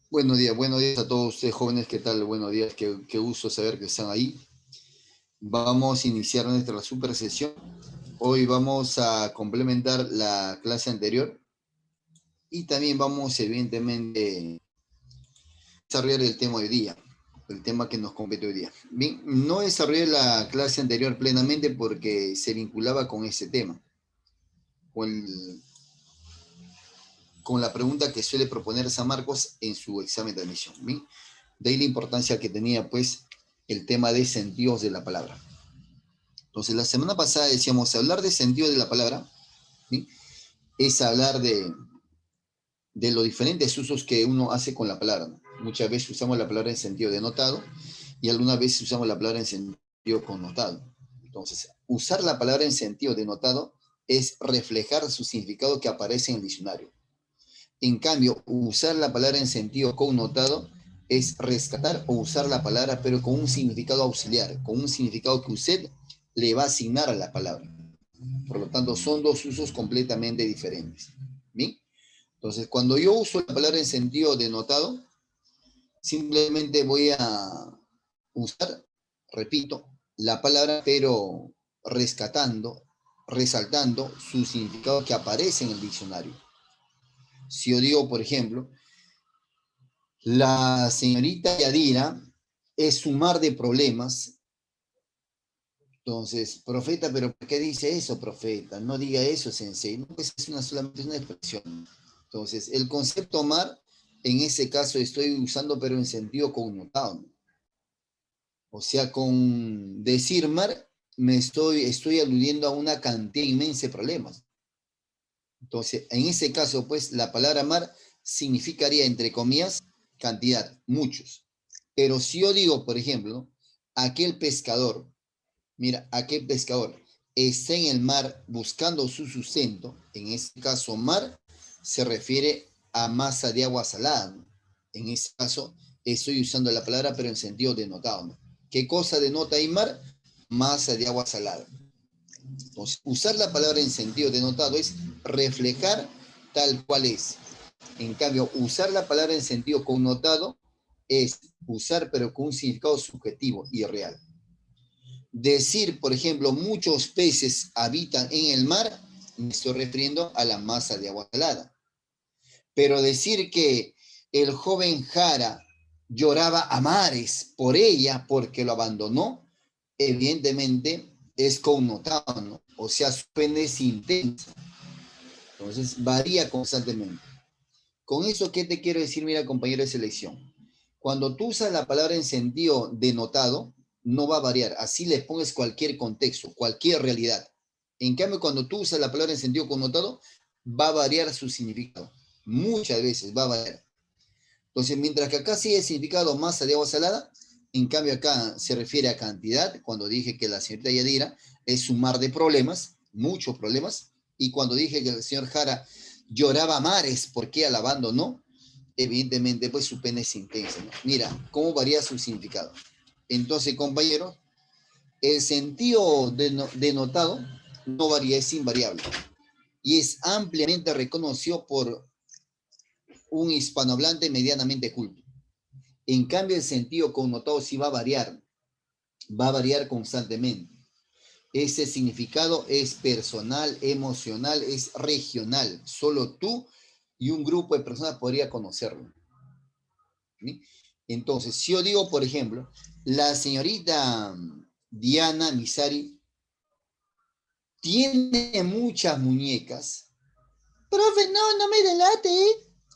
Buenos días a todos ustedes jóvenes, ¿qué tal? Buenos días, qué gusto saber que están ahí. Vamos a iniciar nuestra super sesión. Hoy vamos a complementar la clase anterior y también vamos evidentemente a desarrollar el tema de hoy día, el tema que nos compete hoy día. Bien, no desarrollé la clase anterior plenamente porque se vinculaba con ese tema, con, el, con la pregunta que suele proponer San Marcos en su examen de admisión. Bien, de ahí la importancia que tenía pues el tema de sentidos de la palabra. Entonces, la semana pasada decíamos, hablar de sentido de la palabra, ¿sí? Es hablar de los diferentes usos que uno hace con la palabra, ¿no? Muchas veces usamos la palabra en sentido denotado y algunas veces usamos la palabra en sentido connotado. Entonces, usar la palabra en sentido denotado es reflejar su significado que aparece en el diccionario. En cambio, usar la palabra en sentido connotado es rescatar o usar la palabra, pero con un significado auxiliar, con un significado que usted le va a asignar a la palabra. Por lo tanto, son dos usos completamente diferentes. ¿Bien? Entonces, cuando yo uso la palabra en sentido denotado, simplemente voy a usar, repito, la palabra, pero rescatando, resaltando su significado que aparece en el diccionario. Si yo digo, por ejemplo, la señorita Yadira es un mar de problemas. Entonces, profeta, pero ¿por qué dice eso, profeta? No diga eso, sensei. No, pues es solamente una expresión. Entonces, el concepto mar, en ese caso estoy usando, pero en sentido connotado, ¿no? O sea, con decir mar, estoy aludiendo a una cantidad inmensa de problemas. Entonces, en ese caso, pues, la palabra mar significaría, entre comillas, cantidad, muchos. Pero si yo digo, por ejemplo, aquel pescador, mira, aquel pescador está en el mar buscando su sustento, en este caso mar, se refiere a masa de agua salada, ¿no? En este caso estoy usando la palabra pero en sentido denotado, ¿no? ¿Qué cosa denota ahí mar? Masa de agua salada. Entonces, usar la palabra en sentido denotado es reflejar tal cual es. En cambio, usar la palabra en sentido connotado es usar pero con un significado subjetivo y real. Decir, por ejemplo, muchos peces habitan en el mar, me estoy refiriendo a la masa de agua salada. Pero decir que el joven Jara lloraba a mares por ella porque lo abandonó, evidentemente es connotado, ¿no? O sea, su pena es intensa. Entonces, varía constantemente. Con eso, ¿qué te quiero decir, mira, compañero de selección? Cuando tú usas la palabra en sentido denotado, no va a variar. Así le pones cualquier contexto, cualquier realidad. En cambio, cuando tú usas la palabra en sentido connotado, va a variar su significado. Muchas veces va a variar. Entonces, mientras que acá sigue el significado masa de agua salada, en cambio acá se refiere a cantidad, cuando dije que la señorita Yadira es un mar de problemas, muchos problemas, y cuando dije que el señor Jara lloraba a mares porque ella la abandonó, evidentemente pues su pena es intensa, ¿no? Mira cómo varía su significado. Entonces, compañeros, el sentido denotado no varía, es invariable y es ampliamente reconocido por un hispanohablante medianamente culto. En cambio, el sentido connotado sí va a variar constantemente. Ese significado es personal, emocional, es regional. Solo tú y un grupo de personas podría conocerlo. ¿Sí? Entonces, si yo digo, por ejemplo, la señorita Diana Misari tiene muchas muñecas. Profe, no, no me delate.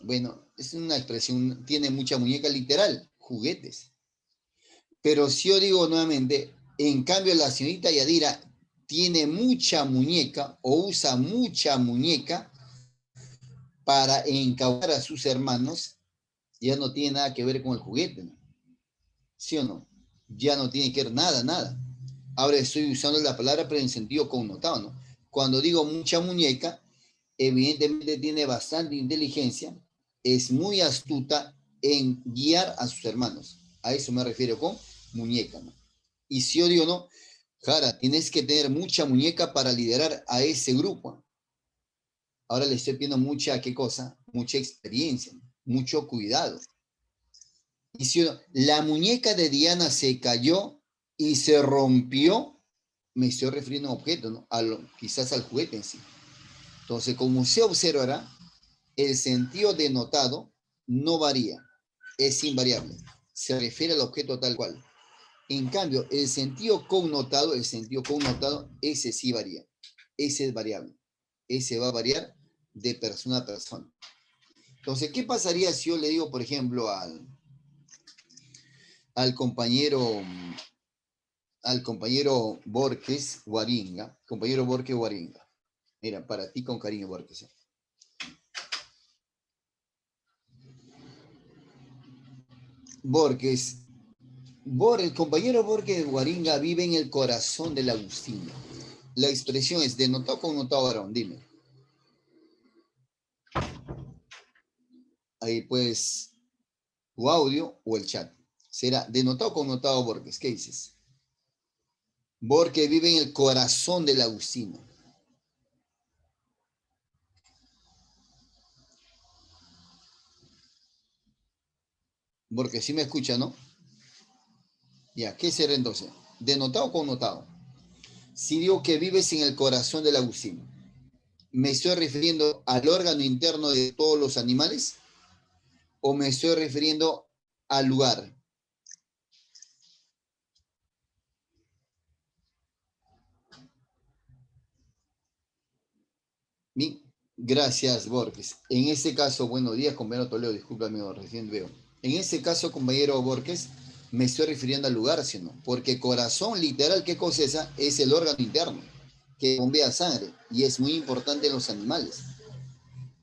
Bueno, es una expresión, tiene mucha muñeca literal, juguetes. Pero si yo digo nuevamente, en cambio la señorita Yadira tiene mucha muñeca o usa mucha muñeca para encautar a sus hermanos, ya no tiene nada que ver con el juguete, ¿no? ¿Sí o no? Ya no tiene que ver nada, nada. Ahora estoy usando la palabra pero en sentido connotado, ¿no? Cuando digo mucha muñeca, evidentemente tiene bastante inteligencia, es muy astuta en guiar a sus hermanos. A eso me refiero con muñeca, ¿no? Y si yo digo, no, Jara, tienes que tener mucha muñeca para liderar a ese grupo. Ahora le estoy pidiendo mucha, ¿qué cosa? Mucha experiencia, mucho cuidado. Y si la muñeca de Diana se cayó y se rompió, me estoy refiriendo a un objeto, ¿no? Quizás al juguete en sí. Entonces, como se observará, el sentido denotado no varía, es invariable. Se refiere al objeto tal cual. En cambio, el sentido connotado, ese sí varía. Ese es variable. Ese va a variar de persona a persona. Entonces, ¿qué pasaría si yo le digo, por ejemplo, al compañero Borges Guaringa, mira, para ti con cariño, Borges. Borges, el compañero Borges Guaringa vive en el corazón del Agustino. La expresión es denotado o connotado, varón, dime. Ahí pues, tu audio o el chat. Será denotado o connotado, Borges. ¿Qué dices? Borges vive en el corazón del Agustino. Borges, sí me escucha, ¿no? Ya, ¿qué será entonces? ¿Denotado o connotado? Si digo que vives en el corazón del Agustino, ¿me estoy refiriendo al órgano interno de todos los animales o me estoy refiriendo al lugar? Bien, gracias, Borges. En ese caso, buenos días, compañero Toledo, discúlpame, recién veo. En ese caso, compañero Borges, me estoy refiriendo al lugar, sino, porque corazón literal, ¿qué cosa es esa? Es el órgano interno que bombea sangre y es muy importante en los animales.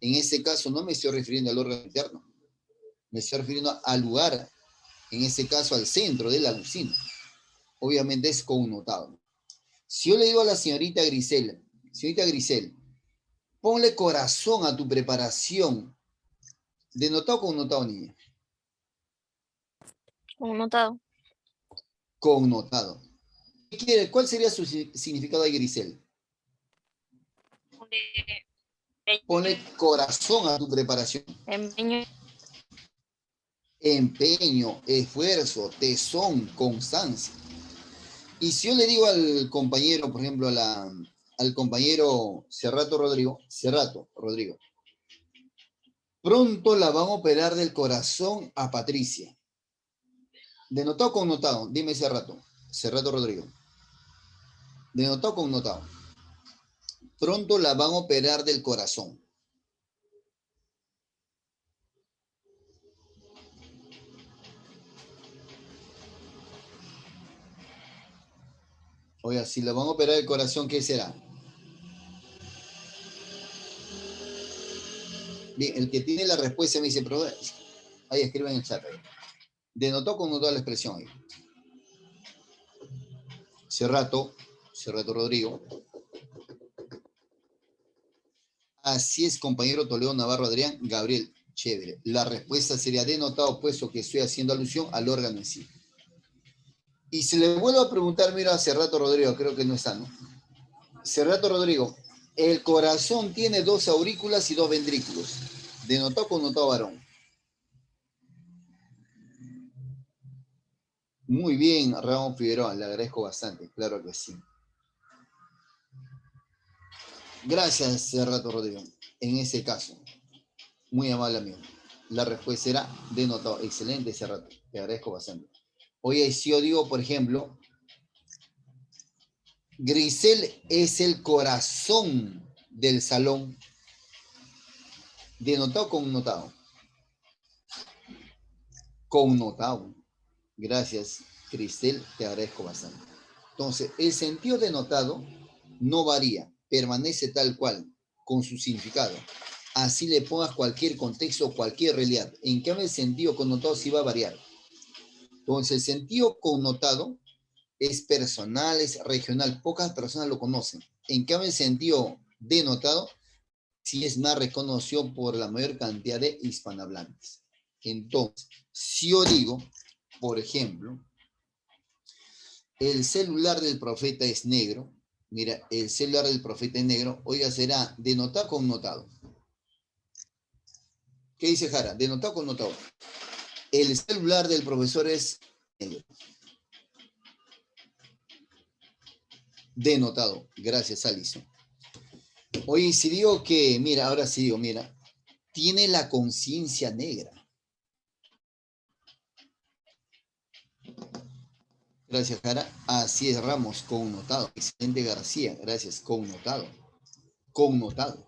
En ese caso, no me estoy refiriendo al órgano interno, me estoy refiriendo al lugar, en ese caso al centro de la lucina. Obviamente es connotado. Si yo le digo a la señorita Grisel, ponle corazón a tu preparación. ¿Denotado o connotado, niña? Connotado. Connotado. ¿Cuál sería su significado de Grisel? Ponle corazón a tu preparación. Empeño. Empeño, esfuerzo, tesón, constancia. Y si yo le digo al compañero, por ejemplo, al compañero Cerrato Rodrigo, pronto la van a operar del corazón a Patricia. ¿Denotado o connotado? Dime Cerrato Rodrigo. ¿Denotado o connotado? Pronto la van a operar del corazón. Oiga, si la van a operar del corazón, ¿qué será? Bien, el que tiene la respuesta me dice, pero ahí escriben en el chat. ¿Denotado o connotado la expresión ahí? Cerrato Rodrigo. Así es, compañero Toledo Navarro Adrián, Gabriel, chévere. La respuesta sería denotado, puesto que estoy haciendo alusión al órgano en sí. Y si le vuelvo a preguntar, mira, a Cerrato Rodrigo, creo que no está, ¿no? Cerrato Rodrigo, el corazón tiene 2 aurículas y 2 ventrículos. ¿Denotado o connotado, varón? Muy bien, Ramón Figueroa, le agradezco bastante, claro que sí. Gracias, Cerrato Rodrigo. En ese caso, muy amable amigo. La respuesta será denotado. Excelente, Cerrato. Te agradezco bastante. Oye, si yo digo, por ejemplo, Grisel es el corazón del salón, ¿denotado o connotado? Connotado. Gracias, Cristel, te agradezco bastante. Entonces, el sentido denotado no varía, permanece tal cual, con su significado. Así le pongas cualquier contexto, cualquier realidad. En cambio, el sentido connotado sí va a variar. Entonces, el sentido connotado es personal, es regional, pocas personas lo conocen. En cambio, el sentido denotado sí es más reconocido por la mayor cantidad de hispanohablantes. Entonces, si yo digo, por ejemplo, el celular del profeta es negro, mira, el celular del profeta es negro, oiga, será denotado o connotado. ¿Qué dice Jara? ¿Denotado o connotado? El celular del profesor es negro. Denotado. Gracias, Alison. Oye, si digo que, mira, ahora sí digo, mira, tiene la conciencia negra. Gracias, Jara. Así es, Ramos, connotado. Excelente, García. Gracias, connotado. Connotado.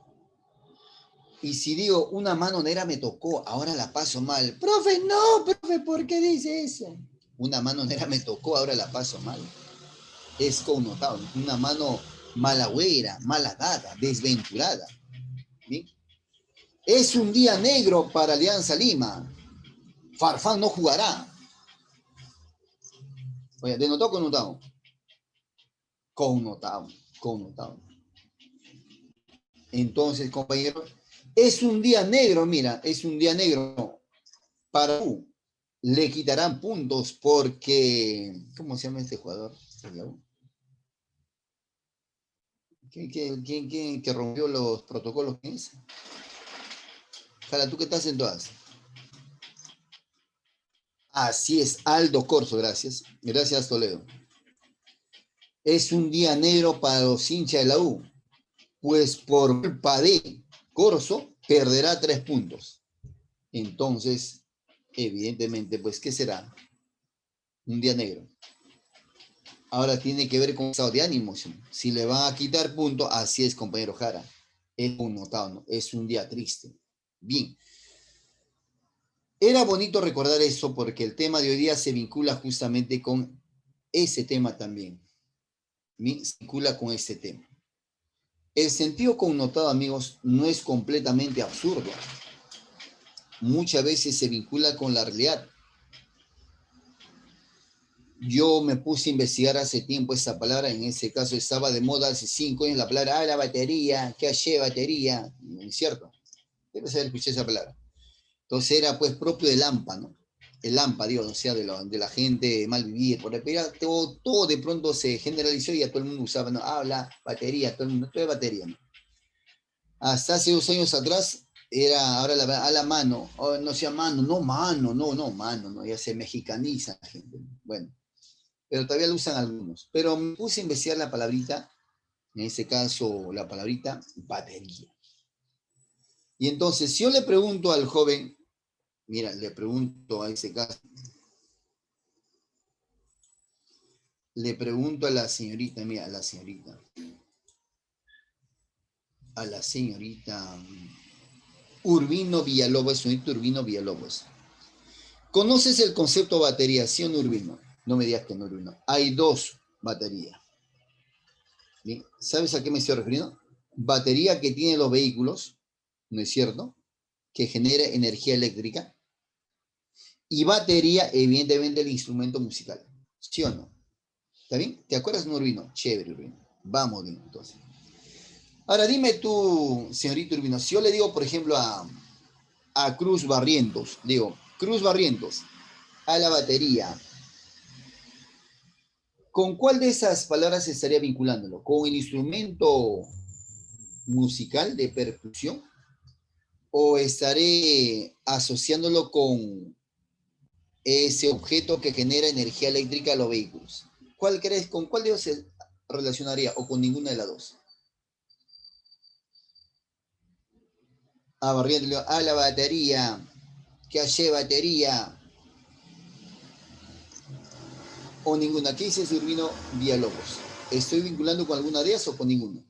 Y si digo, una mano negra me tocó, ahora la paso mal. Profe, no, profe, ¿por qué dice eso? Una mano negra me tocó, ahora la paso mal. Es connotado. Una mano malagüera, malhadada, desventurada. ¿Bien? Es un día negro para Alianza Lima. Farfán no jugará. Oye, ¿denotado o connotado? Connotado, connotado. Entonces, compañero, es un día negro, mira, es un día negro para U. Le quitarán puntos porque, ¿cómo se llama este jugador? ¿Quién que rompió los protocolos? ¿Quién es? Jala, ¿tú qué estás en todas? Así es, Aldo Corso, gracias. Gracias, Toledo. Es un día negro para los hinchas de la U, pues por culpa de Corso perderá 3 puntos. Entonces, evidentemente, pues, ¿qué será? Un día negro. Ahora tiene que ver con el estado de ánimo. Si le van a quitar puntos, así es, compañero Jara. Es un notado, ¿no? Es un día triste. Bien. Era bonito recordar eso porque el tema de hoy día se vincula justamente con ese tema también. Se vincula con ese tema. El sentido connotado, amigos, no es completamente absurdo. Muchas veces se vincula con la realidad. Yo me puse a investigar hace tiempo esa palabra, en ese caso estaba de moda hace 5 años la palabra, la batería, ¿qué hace batería? ¿No es cierto? Debe ser, escuché esa palabra. Entonces era pues propio del AMPA, ¿no? El AMPA, digo, o sea, de la gente mal vivir, por pero todo de pronto se generalizó y a todo el mundo usaba, ¿no? Habla, batería, todo el mundo, todo es batería, ¿no? Hasta hace 2 años atrás era ahora a la mano, no sea mano, no mano, no mano, ¿no? Ya se mexicaniza la gente. Bueno, pero todavía lo usan algunos. Pero me puse a investigar la palabrita, en ese caso la palabrita batería. Y entonces, si yo le pregunto al joven, mira, le pregunto a ese caso, le pregunto a la señorita, mira, a la señorita Urbino Villalobos, señorita Urbino Villalobos. ¿Conoces el concepto batería, sí o no, Urbino? No me digas que no, Urbino. Hay 2 baterías. ¿Bien? ¿Sabes a qué me estoy refiriendo? Batería que tienen los vehículos, ¿no es cierto? Que genera energía eléctrica. Y batería, evidentemente, el instrumento musical. ¿Sí o no? ¿Está bien? ¿Te acuerdas, Urbino? Chévere, Urbino. Vamos bien, entonces. Ahora dime tú, señorito Urbino, si yo le digo, por ejemplo, a Cruz Barrientos, digo, Cruz Barrientos, a la batería, ¿con cuál de esas palabras estaría vinculándolo? ¿Con el instrumento musical de percusión? ¿O estaré asociándolo con ese objeto que genera energía eléctrica a los vehículos? ¿Cuál crees, con cuál de ellos se relacionaría o con ninguna de las dos? A Barrientos, a la batería, que hace batería, o ninguna. ¿Qué dice Urbino Villalobos? ¿Estoy vinculando con alguna de ellas o con ninguna?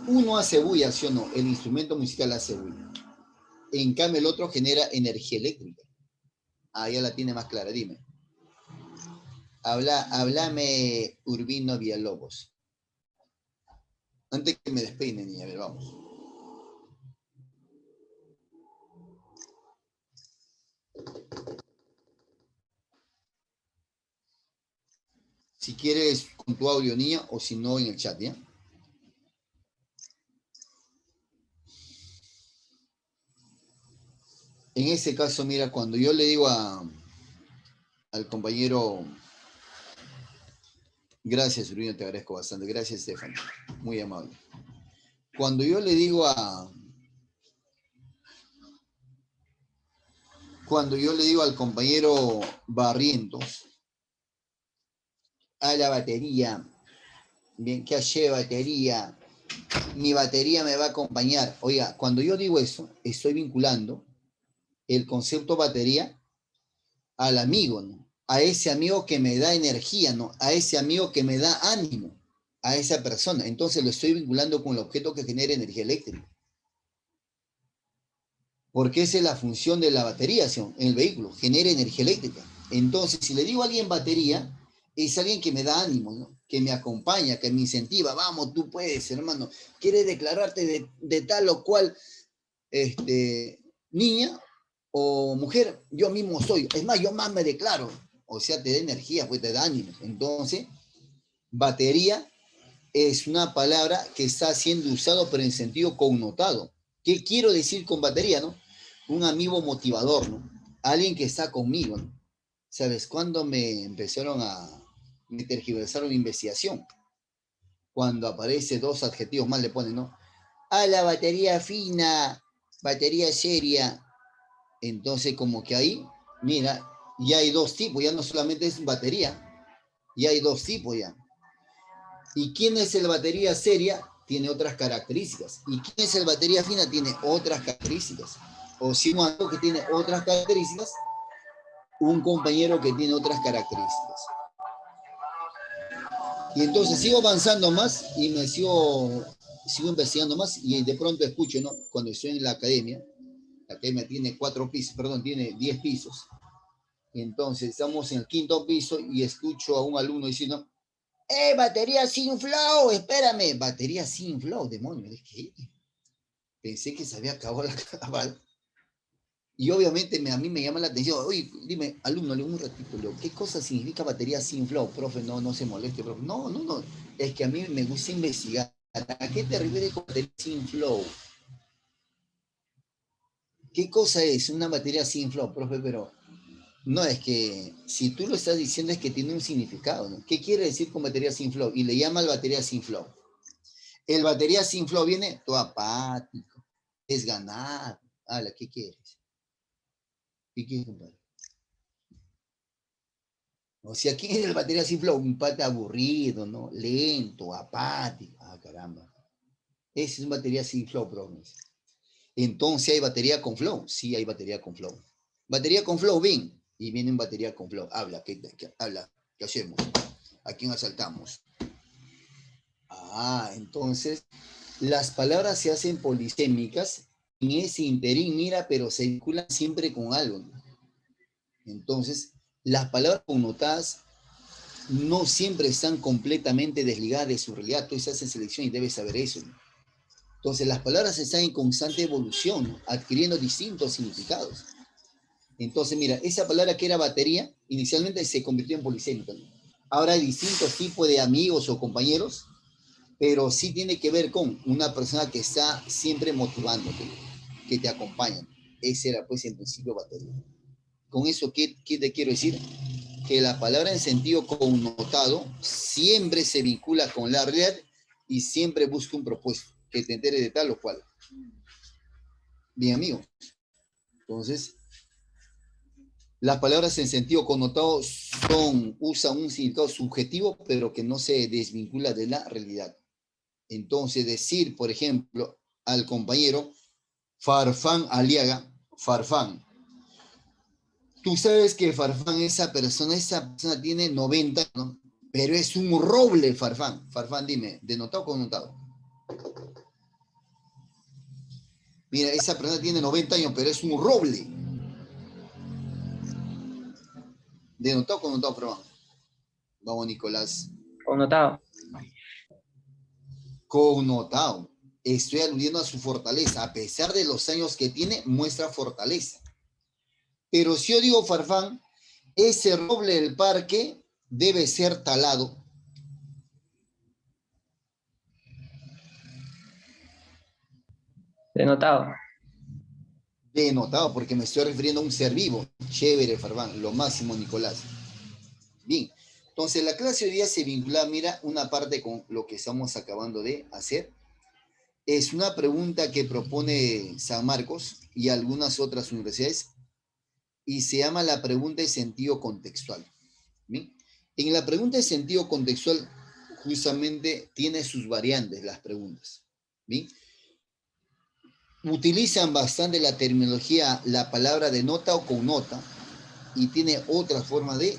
Uno hace bulla, ¿sí o no? El instrumento musical hace bulla. En cambio, el otro genera energía eléctrica. Ah, ya la tiene más clara, dime. Háblame, Urbino Villalobos. Antes que me despeine, niña, a ver, vamos. Si quieres con tu audio, niña, o si no, en el chat, ¿ya? En ese caso, mira, cuando yo le digo al compañero, gracias, Urbino, te agradezco bastante. Gracias, Estefan. Muy amable. Cuando yo le digo cuando yo le digo al compañero Barrientos, a la batería, bien, que hace batería, mi batería me va a acompañar. Oiga, cuando yo digo eso, estoy vinculando el concepto batería al amigo, ¿no? A ese amigo que me da energía, ¿no? A ese amigo que me da ánimo, a esa persona. Entonces lo estoy vinculando con el objeto que genera energía eléctrica. Porque esa es la función de la batería, ¿sí? En el vehículo, genera energía eléctrica. Entonces, si le digo a alguien batería, es alguien que me da ánimo, ¿no? Que me acompaña, que me incentiva. Vamos, tú puedes, hermano. ¿Quieres declararte de tal o cual niña o mujer? Yo mismo soy. Es más, yo más me declaro. O sea, te da energía, pues te da ánimo. Entonces, batería es una palabra que está siendo usado pero en sentido connotado. ¿Qué quiero decir con batería, no? Un amigo motivador, ¿no? Alguien que está conmigo, ¿no? ¿Sabes cuándo me empezaron me tergiversaron la investigación? Cuando aparece dos adjetivos más le ponen, ¿no? A la batería fina, batería seria. Entonces, como que ahí, mira, ya hay dos tipos, ya no solamente es batería, ya hay dos tipos ya. ¿Y quién es el batería seria? Tiene otras características. ¿Y quién es el batería fina? Tiene otras características. O si un amigo que tiene otras características, un compañero que tiene otras características. Y entonces sigo avanzando más y sigo investigando más y de pronto escucho, ¿no? Cuando estoy en la academia tiene 4 pisos, perdón, tiene 10 pisos. Y entonces estamos en el 5.º piso y escucho a un alumno diciendo, batería sin flow, espérame. Batería sin flow, demonios. ¿Qué? Pensé que se había acabado la cabal. Y obviamente a mí me llama la atención. Oye, dime, alumno, un ratito, ¿qué cosa significa batería sin flow? Profe, no se moleste, profe. No. Es que a mí me gusta investigar. ¿A qué te refieres con batería sin flow? ¿Qué cosa es una batería sin flow, profe? Pero no, es que si tú lo estás diciendo es que tiene un significado, ¿no? ¿Qué quiere decir con batería sin flow? Y le llama batería sin flow. El batería sin flow viene todo apático, desganado. Ala, ¿qué quieres? ¿Qué quieres, compadre? O sea, ¿quién es el batería sin flow? Un pata aburrido, ¿no? Lento, apático. Ah, caramba. Ese es un batería sin flow, profe. Entonces, ¿hay batería con flow? Sí, hay batería con flow. Batería con flow, bien. Y viene en batería con flow. Habla, habla? ¿Qué hacemos? ¿A quién asaltamos? Ah, entonces, las palabras se hacen polisémicas en ese interín, mira, pero se vinculan siempre con algo, ¿no? Entonces, las palabras connotadas no siempre están completamente desligadas de su realidad. Tú estás en selección y debes saber eso, ¿no? Entonces, las palabras están en constante evolución, ¿no? Adquiriendo distintos significados. Entonces, mira, esa palabra que era batería, inicialmente se convirtió en polisémica, ¿no? Ahora hay distintos tipos de amigos o compañeros, pero sí tiene que ver con una persona que está siempre motivándote, que te acompaña. Ese era, pues, en principio batería. Con eso, ¿qué te quiero decir? Que la palabra en sentido connotado siempre se vincula con la realidad y siempre busca un propósito, que te entere de tal o cual. Bien, amigo. Entonces, las palabras en sentido connotado usan un significado subjetivo, pero que no se desvincula de la realidad. Entonces, decir, por ejemplo, al compañero Farfán Aliaga, Farfán. Tú sabes que Farfán, esa persona tiene 90, ¿no? Pero es un roble, Farfán. Farfán, dime, ¿denotado o connotado? Mira, esa persona tiene 90 años, pero es un roble. ¿Denotado o connotado, Farfán? Vamos, Nicolás. Connotado. Connotado. Estoy aludiendo a su fortaleza. A pesar de los años que tiene, muestra fortaleza. Pero si yo digo Farfán, ese roble del parque debe ser talado. Denotado. Denotado, porque me estoy refiriendo a un ser vivo. Chévere, Farfán, lo máximo, Nicolás. Bien, entonces la clase hoy día se vincula, mira, una parte con lo que estamos acabando de hacer. Es una pregunta que propone San Marcos y algunas otras universidades y se llama la pregunta de sentido contextual. ¿Bien? En la pregunta de sentido contextual, justamente tiene sus variantes las preguntas. ¿Bien? Utilizan bastante la terminología, la palabra de nota o connota, y tiene otra forma de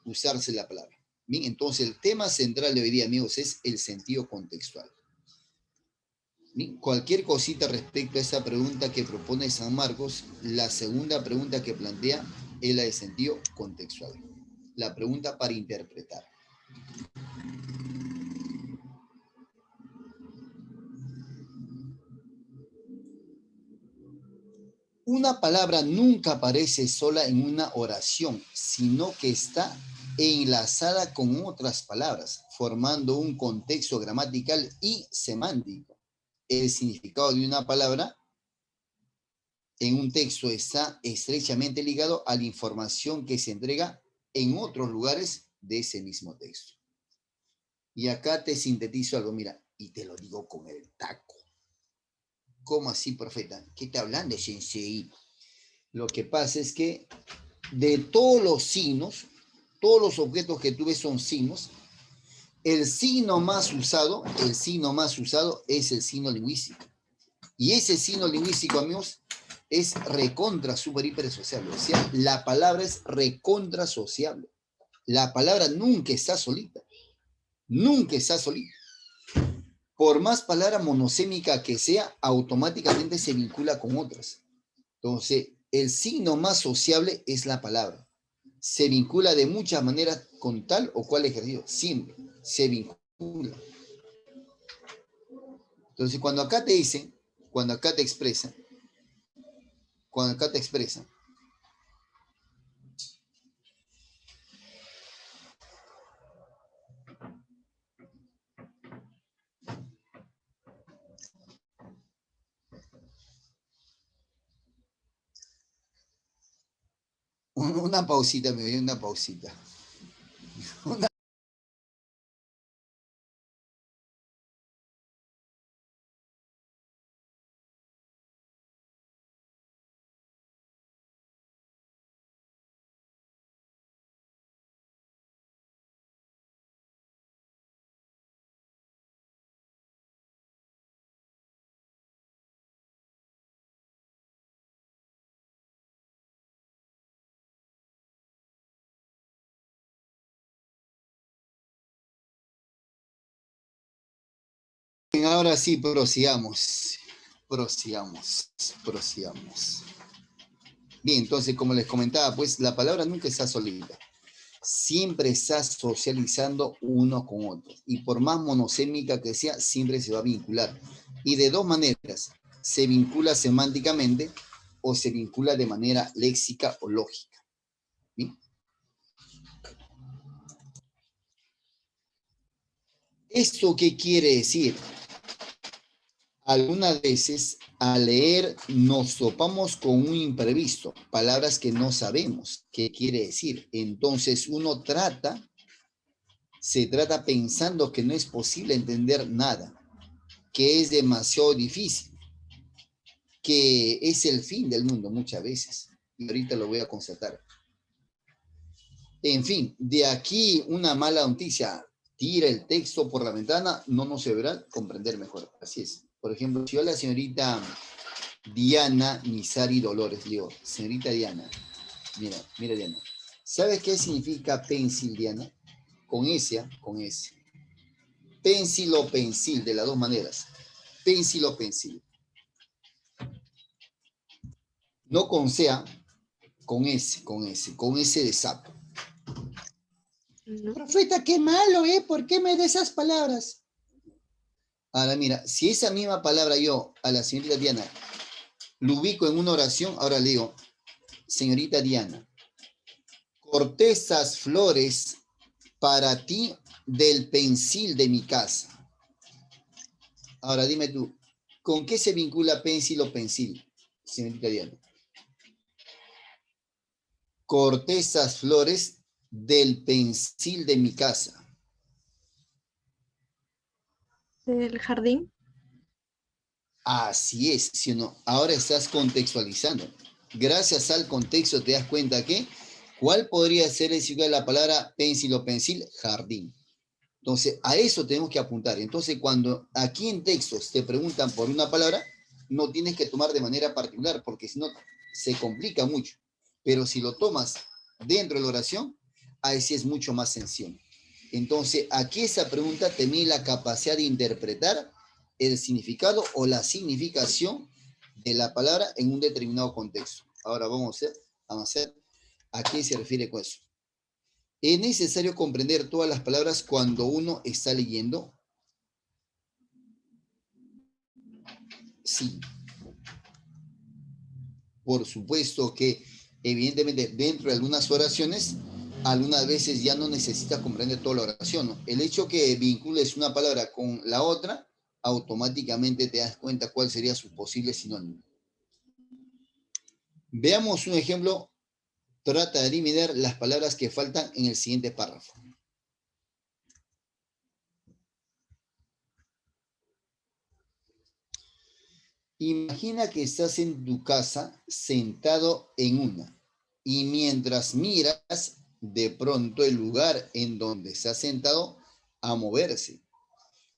usarse la palabra. Bien, entonces el tema central de hoy día, amigos, es el sentido contextual. Bien, cualquier cosita respecto a esa pregunta que propone San Marcos, la segunda pregunta que plantea es la de sentido contextual. La pregunta para interpretar. Una palabra nunca aparece sola en una oración, sino que está enlazada con otras palabras, formando un contexto gramatical y semántico. El significado de una palabra en un texto está estrechamente ligado a la información que se entrega en otros lugares de ese mismo texto. Y acá te sintetizo algo, mira, y te lo digo con el taco. ¿Cómo así, profeta? ¿Qué te hablan de Sensei? Lo que pasa es que de todos los signos, todos los objetos que tú ves son signos, el signo más usado es el signo lingüístico. Y ese signo lingüístico, amigos, es recontra super hiper sociable. O sea, la palabra es recontra sociable. La palabra nunca está solita. Nunca está solita. Por más palabra monosémica que sea, automáticamente se vincula con otras. Entonces, el signo más sociable es la palabra. Se vincula de muchas maneras con tal o cual ejercicio. Siempre se vincula. Entonces, cuando acá te dicen, cuando acá te expresan, una pausita, me doy una pausita. Ahora sí, prosigamos. Bien, entonces, como les comentaba, pues la palabra nunca está solita. Siempre está socializando uno con otro. Y por más monosémica que sea, siempre se va a vincular. Y de dos maneras. Se vincula semánticamente o se vincula de manera léxica o lógica. ¿Bien? ¿Esto qué quiere decir? Algunas veces al leer nos topamos con un imprevisto, palabras que no sabemos qué quiere decir. Entonces uno se trata pensando que no es posible entender nada, que es demasiado difícil, que es el fin del mundo muchas veces. Y ahorita lo voy a constatar. En fin, de aquí una mala noticia. Tira el texto por la ventana, no nos deberá comprender mejor. Así es. Por ejemplo, si yo a la señorita Diana Misari Dolores, digo, señorita Diana, mira Diana, ¿sabes qué significa pensil, Diana? Con S, ¿eh? Con S. Pensil o pensil, de las dos maneras. Pensil o pensil. No con C, con S de sapo. No. Profeta, qué malo, ¿eh? ¿Por qué me da esas palabras? Ahora mira, si esa misma palabra yo a la señorita Diana lo ubico en una oración, ahora le digo, señorita Diana, corté esas flores para ti del pensil de mi casa. Ahora dime tú, ¿con qué se vincula pensil o pensil, señorita Diana? Corté esas flores del pensil de mi casa. ¿Del jardín? Así es, si no, ahora estás contextualizando. Gracias al contexto te das cuenta que, ¿cuál podría ser el significado de la palabra pencil o pensil? Jardín. Entonces, a eso tenemos que apuntar. Entonces, cuando aquí en textos te preguntan por una palabra, no tienes que tomar de manera particular, porque si no, se complica mucho. Pero si lo tomas dentro de la oración, ahí sí es mucho más sencillo. Entonces, aquí esa pregunta te mide la capacidad de interpretar el significado o la significación de la palabra en un determinado contexto. Ahora vamos a hacer a qué se refiere con eso. ¿Es necesario comprender todas las palabras cuando uno está leyendo? Sí. Por supuesto que, evidentemente, dentro de algunas oraciones, algunas veces ya no necesitas comprender toda la oración, ¿no? El hecho que vincules una palabra con la otra, automáticamente te das cuenta cuál sería su posible sinónimo. Veamos un ejemplo. Trata de eliminar las palabras que faltan en el siguiente párrafo. Imagina que estás en tu casa sentado en una y mientras miras, de pronto el lugar en donde estás sentado a moverse.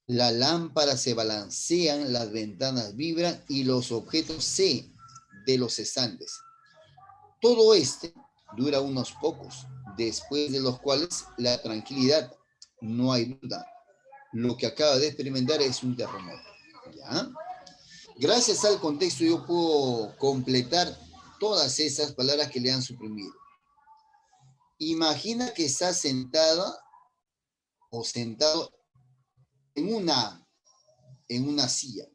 Las lámparas se balancean, las ventanas vibran y los objetos se de los estantes. Todo este dura unos pocos, después de los cuales la tranquilidad, no hay duda. Lo que acaba de experimentar es un terremoto. ¿Ya? Gracias al contexto yo puedo completar todas esas palabras que le han suprimido. Imagina que estás sentada o sentado en una silla.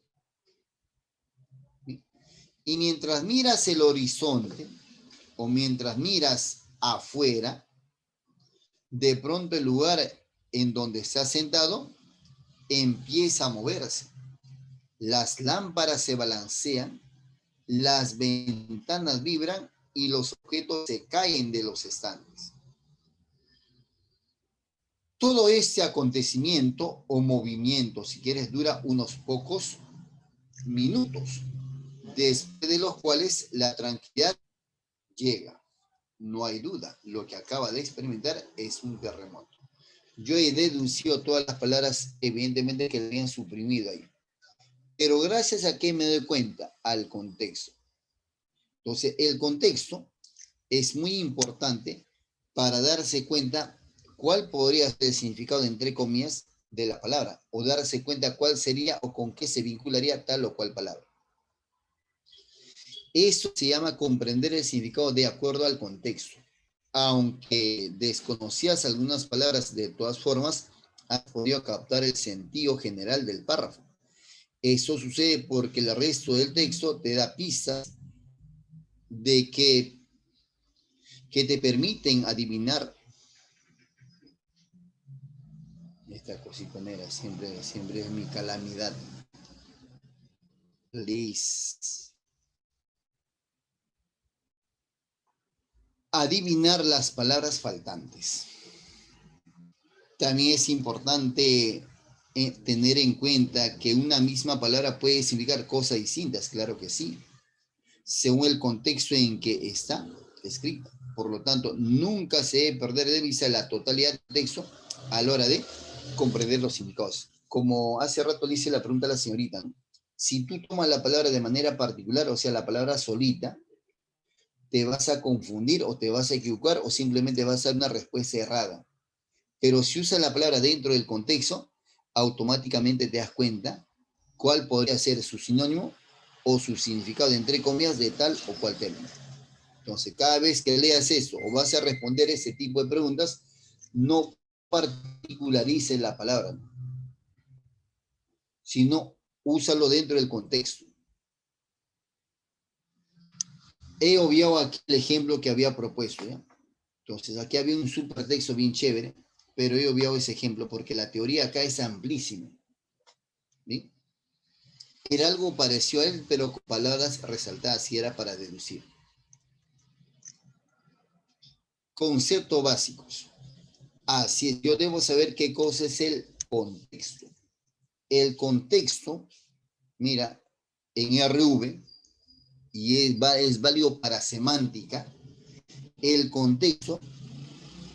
Y mientras miras el horizonte o mientras miras afuera, de pronto el lugar en donde estás sentado empieza a moverse. Las lámparas se balancean, las ventanas vibran y los objetos se caen de los estantes. Todo este acontecimiento o movimiento, si quieres, dura unos pocos minutos, después de los cuales la tranquilidad llega. No hay duda, lo que acaba de experimentar es un terremoto. Yo he deducido todas las palabras, evidentemente, que le habían suprimido ahí. Pero gracias a que me doy cuenta, al contexto. Entonces, el contexto es muy importante para darse cuenta cuál podría ser el significado, entre comillas, de la palabra, o darse cuenta cuál sería o con qué se vincularía tal o cual palabra. Eso se llama comprender el significado de acuerdo al contexto. Aunque desconocías algunas palabras, de todas formas, has podido captar el sentido general del párrafo. Eso sucede porque el resto del texto te da pistas de que te permiten adivinar. Esta cositonera siempre es mi calamidad. Liz. Adivinar las palabras faltantes. También es importante tener en cuenta que una misma palabra puede significar cosas distintas, claro que sí, según el contexto en que está escrita. Por lo tanto, nunca se debe perder de vista la totalidad del texto a la hora de comprender los significados. Como hace rato le hice la pregunta a la señorita, ¿no? Si tú tomas la palabra de manera particular, o sea, la palabra solita, te vas a confundir o te vas a equivocar o simplemente vas a dar una respuesta errada. Pero si usas la palabra dentro del contexto, automáticamente te das cuenta cuál podría ser su sinónimo o su significado, entre comillas, de tal o cual término. Entonces, cada vez que leas eso o vas a responder ese tipo de preguntas, no particularices la palabra, sino úsalo dentro del contexto. He obviado aquí el ejemplo que había propuesto, ¿ya? Entonces, aquí había un supertexto bien chévere, pero he obviado ese ejemplo porque la teoría acá es amplísima. ¿Sí? Era algo parecido a él, pero con palabras resaltadas y era para deducir. Conceptos básicos. Así es, yo debo saber qué cosa es el contexto. El contexto, mira, en RV y es válido para semántica, el contexto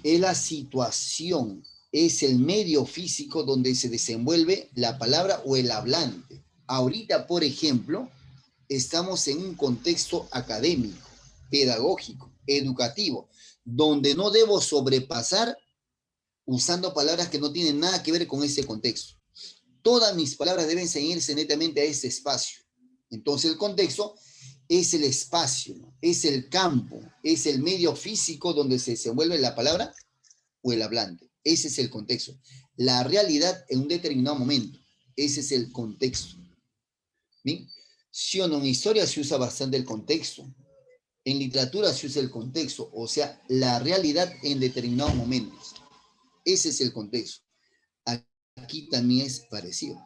es la situación, es el medio físico donde se desenvuelve la palabra o el hablante. Ahorita, por ejemplo, estamos en un contexto académico, pedagógico, educativo, donde no debo sobrepasar usando palabras que no tienen nada que ver con ese contexto. Todas mis palabras deben ceñirse netamente a ese espacio. Entonces el contexto es el espacio, ¿no? Es el campo, es el medio físico donde se desenvuelve la palabra o el hablante. Ese es el contexto. La realidad en un determinado momento. Ese es el contexto. ¿Bien? Sí o no, en historia se usa bastante el contexto. En literatura se usa el contexto, o sea, la realidad en determinados momentos. Ese es el contexto. Aquí también es parecido.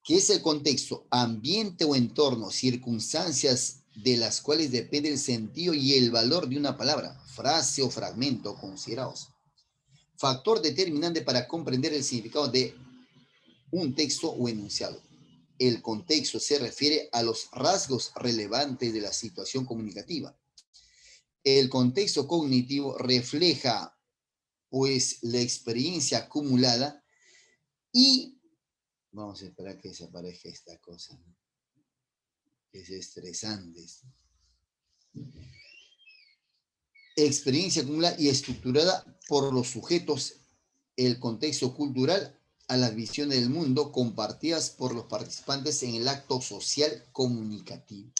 ¿Qué es el contexto? Ambiente o entorno, circunstancias de las cuales depende el sentido y el valor de una palabra, frase o fragmento considerados. Factor determinante para comprender el significado de un texto o enunciado. El contexto se refiere a los rasgos relevantes de la situación comunicativa. El contexto cognitivo refleja, pues, la experiencia acumulada y vamos a esperar que desaparezca esta cosa, ¿no? Es estresante. Experiencia acumulada y estructurada por los sujetos, el contexto cultural a las visiones del mundo compartidas por los participantes en el acto social comunicativo.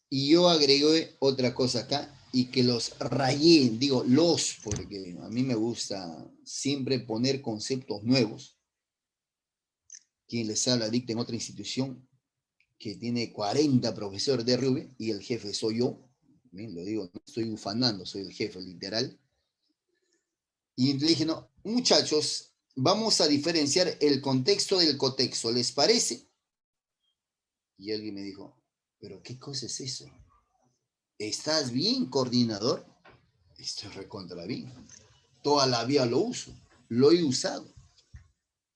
Y yo agregué otra cosa acá y que los rayé, digo los, porque a mí me gusta siempre poner conceptos nuevos. Quien les habla dicta en otra institución que tiene 40 profesores de RV y el jefe soy yo. Bien, lo digo, no estoy ufanando, soy el jefe literal. Y le dije, no, muchachos, vamos a diferenciar el contexto del cotexto, ¿les parece? Y alguien me dijo, ¿pero qué cosa es eso? ¿Estás bien, coordinador? Estoy recontra bien. Toda la vida lo uso, lo he usado.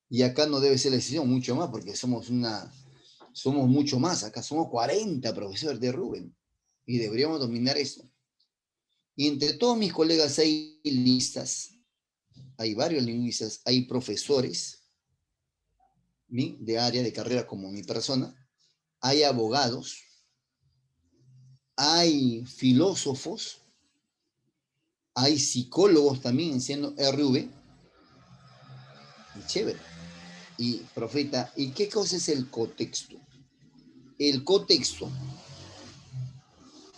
Y acá no debe ser la decisión, mucho más, porque somos mucho más, acá somos 40 profesores de Rubén, y deberíamos dominar eso. Y entre todos mis colegas hay lingüistas, hay varios lingüistas, hay profesores de área de carrera como mi persona, hay abogados, hay filósofos, hay psicólogos también siendo RV, y chévere. Y profeta, ¿y qué cosa es el contexto? El contexto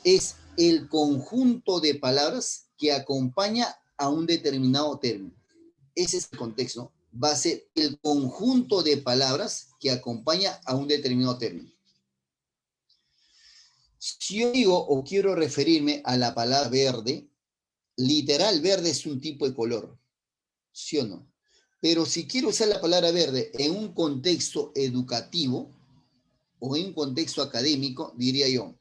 es el conjunto de palabras que acompaña a un determinado término. Ese es el contexto. Va a ser el conjunto de palabras que acompaña a un determinado término. Si yo digo o quiero referirme a la palabra verde, literal verde es un tipo de color, ¿sí o no? Pero si quiero usar la palabra verde en un contexto educativo o en un contexto académico, diría yo,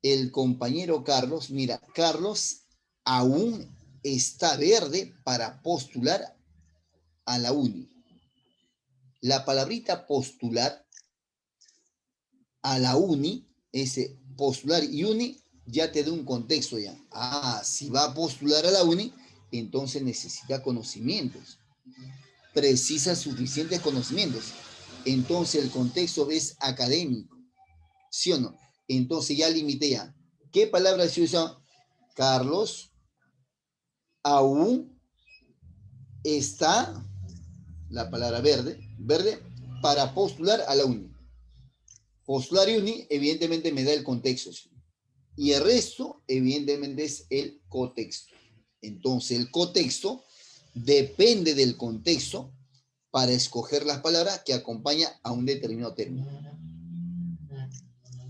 el compañero Carlos, mira, Carlos aún está verde para postular a la uni. La palabrita postular a la uni, ese postular y uni, ya te da un contexto ya. Ah, si va a postular a la uni, entonces necesita conocimientos. Precisa suficientes conocimientos. Entonces el contexto es académico. ¿Sí o no? Entonces ya limité ya. ¿Qué palabra se usa? Carlos aún está, la palabra verde, verde, para postular a la uni. Postular y uni, evidentemente me da el contexto. ¿Sí? Y el resto, evidentemente, es el cotexto. Entonces, el cotexto depende del contexto para escoger las palabras que acompaña a un determinado término.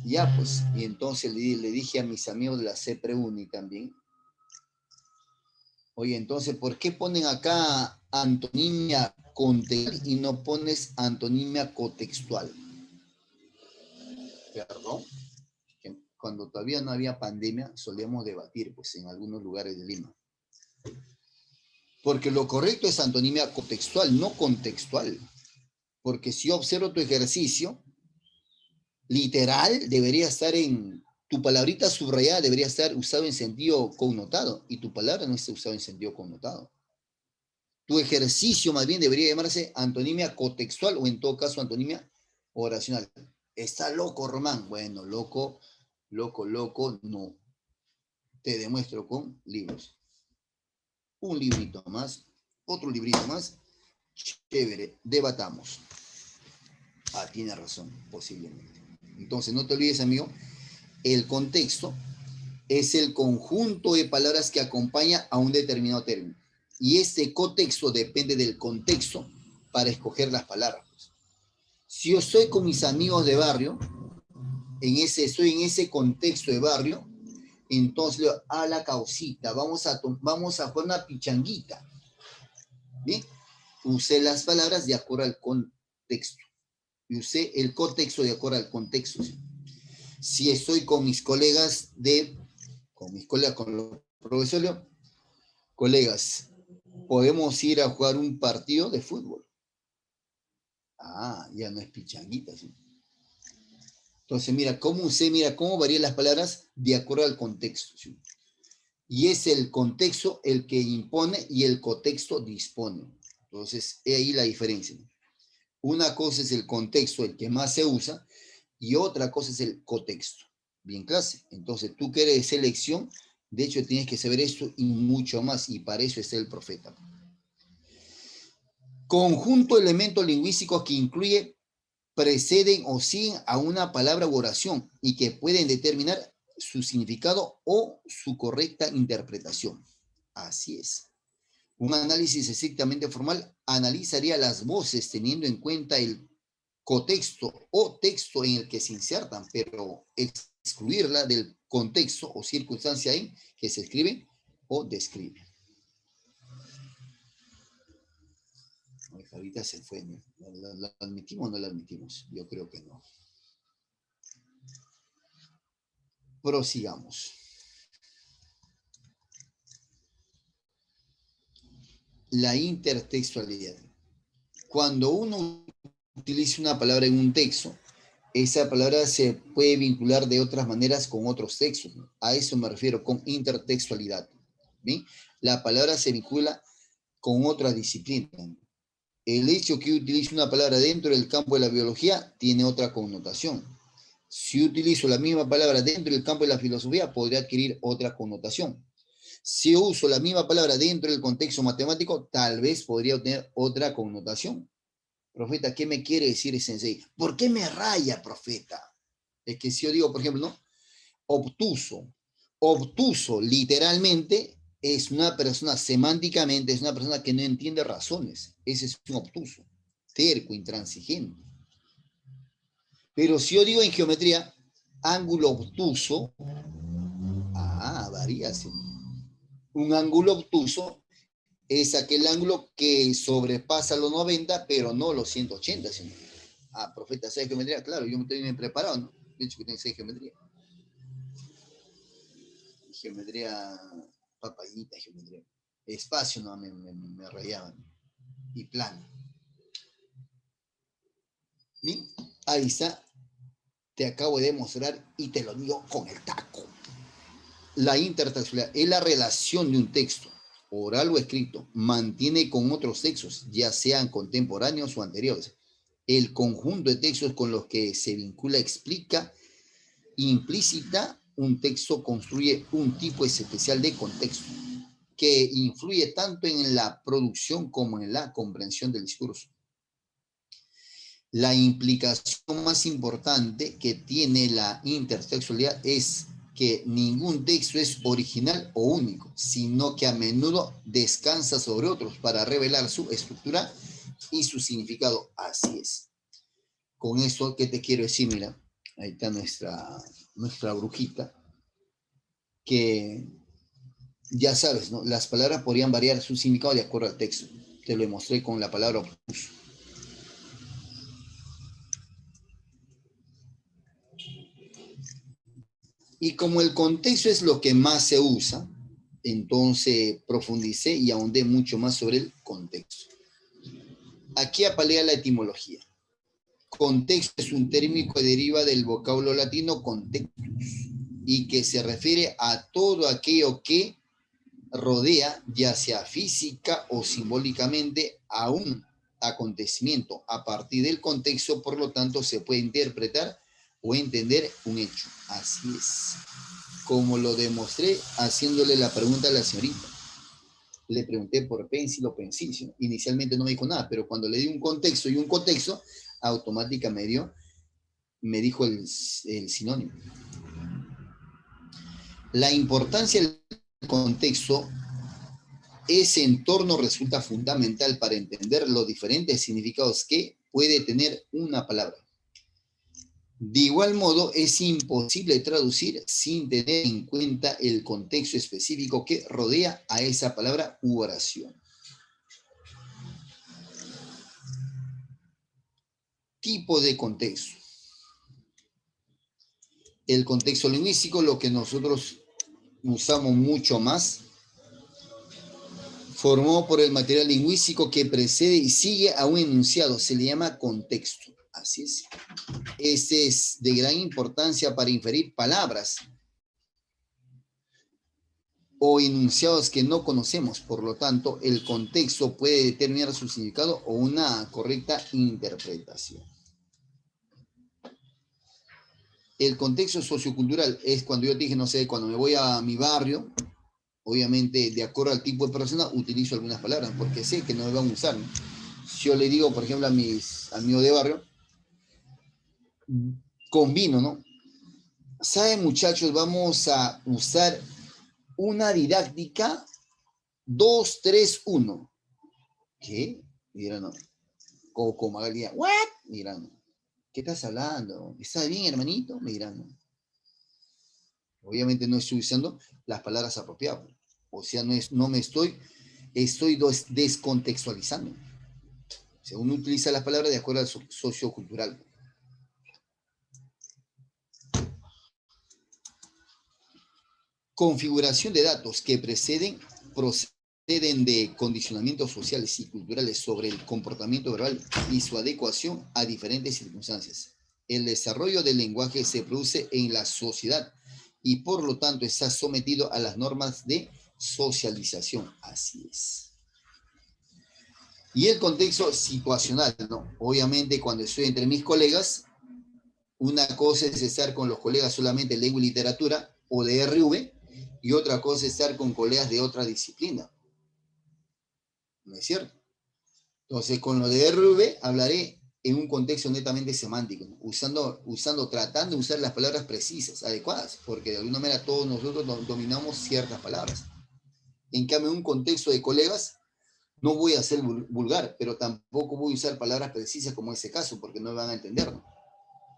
Ya, pues, y entonces le dije a mis amigos de la CEPREUNI también, oye, entonces, ¿por qué ponen acá antonimia contextual y no pones antonimia cotextual? Perdón, que cuando todavía no había pandemia solíamos debatir, pues, en algunos lugares de Lima. Porque lo correcto es antonimia contextual, no contextual. Porque si yo observo tu ejercicio, Literal debería estar en, tu palabrita subrayada debería estar usado en sentido connotado, y tu palabra no está usado en sentido connotado. Tu ejercicio más bien debería llamarse antonimia cotextual o en todo caso antonimia oracional. ¿Está loco, Román? Bueno, loco, no. Te demuestro con libros. Un librito más, otro librito más. Chévere, debatamos. Ah, tiene razón, posiblemente. Entonces, no te olvides, amigo, el contexto es el conjunto de palabras que acompaña a un determinado término. Y este contexto depende del contexto para escoger las palabras. Si yo estoy con mis amigos de barrio, estoy en ese contexto de barrio, entonces le digo, a la causita, vamos a jugar una pichanguita. ¿Bien? Usé las palabras de acuerdo al contexto. Y usé el contexto de acuerdo al contexto. Si estoy con mis colegas con los profesores, colegas, podemos ir a jugar un partido de fútbol. Ah, ya no es pichanguita, ¿sí? Entonces, mira cómo varían las palabras de acuerdo al contexto, ¿sí? Y es el contexto el que impone y el contexto dispone. Entonces, he ahí la diferencia, ¿no? Una cosa es el contexto, el que más se usa, y otra cosa es el contexto. Bien, clase. Entonces, tú que eres selección, de hecho, tienes que saber esto y mucho más, y para eso está el profeta. Conjunto de elementos lingüísticos que incluye, preceden o siguen a una palabra u oración y que pueden determinar su significado o su correcta interpretación. Así es. Un análisis estrictamente formal analizaría las voces teniendo en cuenta el contexto o texto en el que se insertan, pero excluirla del contexto o circunstancia en que se escribe o describe. Ahorita se fue, ¿no? ¿La admitimos o no la admitimos? Yo creo que no. Prosigamos. La intertextualidad. Cuando uno utiliza una palabra en un texto, esa palabra se puede vincular de otras maneras con otros textos, ¿no? A eso me refiero con intertextualidad. ¿Bien? La palabra se vincula con otras disciplinas. El hecho que utilice una palabra dentro del campo de la biología tiene otra connotación. Si utilizo la misma palabra dentro del campo de la filosofía, podría adquirir otra connotación. Si uso la misma palabra dentro del contexto matemático, tal vez podría obtener otra connotación. Profeta, ¿qué me quiere decir sensei? ¿Por qué me raya, profeta? Es que si yo digo, por ejemplo, ¿no? Obtuso. Obtuso, literalmente, es una persona, semánticamente, es una persona que no entiende razones. Ese es un obtuso. Terco, intransigente. Pero si yo digo en geometría, ángulo obtuso, varía. ¿Sí? Un ángulo obtuso es aquel ángulo que sobrepasa los 90, pero no los 180. Sino, profeta, ¿sabes geometría? Claro, yo me estoy bien preparado, ¿no? De hecho, que tengo 6 geometría. Geometría, papayita, geometría. Espacio, no, me rayaban. Y plano. Bien, ahí está. Te acabo de demostrar y te lo digo con el taco. La intertextualidad es la relación de un texto, oral o escrito, mantiene con otros textos, ya sean contemporáneos o anteriores. El conjunto de textos con los que se vincula explica implícita un texto construye un tipo especial de contexto que influye tanto en la producción como en la comprensión del discurso. La implicación más importante que tiene la intertextualidad es que ningún texto es original o único, sino que a menudo descansa sobre otros para revelar su estructura y su significado. Así es. Con esto, ¿qué te quiero decir? Mira, ahí está nuestra brujita, que ya sabes, ¿no? Las palabras podrían variar su significado de acuerdo al texto. Te lo mostré con la palabra obtuso. Y como el contexto es lo que más se usa, entonces profundicé y ahondé mucho más sobre el contexto. Aquí apalea la etimología. Contexto es un término que deriva del vocablo latino contextus y que se refiere a todo aquello que rodea, ya sea física o simbólicamente, a un acontecimiento. A partir del contexto, por lo tanto, se puede interpretar o entender un hecho. Así es. Como lo demostré haciéndole la pregunta a la señorita. Le pregunté por pensil o pensilio. Inicialmente no me dijo nada, pero cuando le di un contexto y un contexto, automáticamente me dijo el sinónimo. La importancia del contexto, ese entorno resulta fundamental para entender los diferentes significados que puede tener una palabra. De igual modo, es imposible traducir sin tener en cuenta el contexto específico que rodea a esa palabra u oración. Tipo de contexto. El contexto lingüístico, lo que nosotros usamos mucho más, formado por el material lingüístico que precede y sigue a un enunciado, se le llama contexto. Así es. Este es de gran importancia para inferir palabras o enunciados que no conocemos. Por lo tanto, el contexto puede determinar su significado o una correcta interpretación. El contexto sociocultural es cuando yo te dije, no sé, cuando me voy a mi barrio, obviamente, de acuerdo al tipo de persona, utilizo algunas palabras, porque sé que no me van a usar, ¿no? Si yo le digo, por ejemplo, a mis amigos de barrio, combino, ¿no? ¿Saben, muchachos? Vamos a usar una didáctica 2, 3, 1. ¿Qué? Mira, no. Como Magalia, ¿what? Mira, no. ¿Qué estás hablando? ¿Estás bien, hermanito? Me dirán, no. Obviamente no estoy usando las palabras apropiadas. O sea, no me estoy descontextualizando. O sea, uno utiliza las palabras de acuerdo al sociocultural. Configuración de datos que proceden de condicionamientos sociales y culturales sobre el comportamiento verbal y su adecuación a diferentes circunstancias. El desarrollo del lenguaje se produce en la sociedad y por lo tanto está sometido a las normas de socialización. Así es. Y el contexto situacional, ¿no? Obviamente cuando estoy entre mis colegas, una cosa es estar con los colegas solamente de lengua y literatura o de RV, y otra cosa es estar con colegas de otra disciplina. ¿No es cierto? Entonces, con lo de RV hablaré en un contexto netamente semántico, ¿no? Tratando de usar las palabras precisas, adecuadas, porque de alguna manera todos nosotros dominamos ciertas palabras. En cambio, en un contexto de colegas, no voy a ser vulgar, pero tampoco voy a usar palabras precisas como ese caso, porque no me van a entender, ¿no?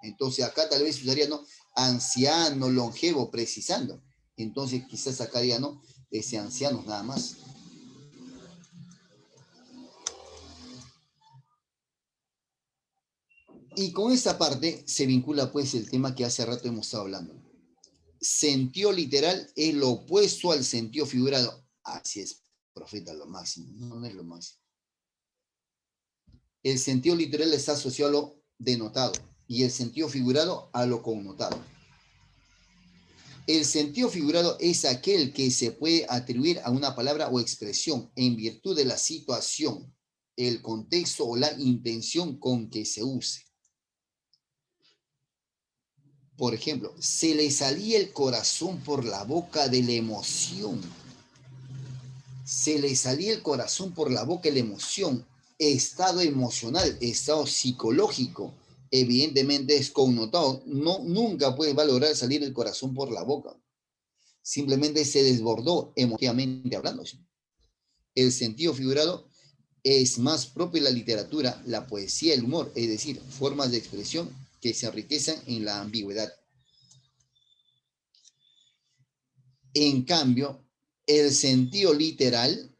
Entonces, acá tal vez usaría, ¿no? Anciano, longevo, precisando. Entonces, quizás acá diga, ¿no? Ancianos nada más. Y con esta parte se vincula pues el tema que hace rato hemos estado hablando. Sentido literal es lo opuesto al sentido figurado. Así es, profeta, lo máximo. No es lo máximo. El sentido literal está asociado a lo denotado y el sentido figurado a lo connotado. El sentido figurado es aquel que se puede atribuir a una palabra o expresión en virtud de la situación, el contexto o la intención con que se use. Por ejemplo, se le salía el corazón por la boca de la emoción. Se le salía el corazón por la boca de la emoción. Estado emocional, estado psicológico, evidentemente es connotado. No, nunca puede valorar salir el corazón por la boca. Simplemente se desbordó emotivamente hablando. El sentido figurado es más propio de la literatura, la poesía, el humor, es decir, formas de expresión que se enriquecen en la ambigüedad. En cambio, el sentido literal,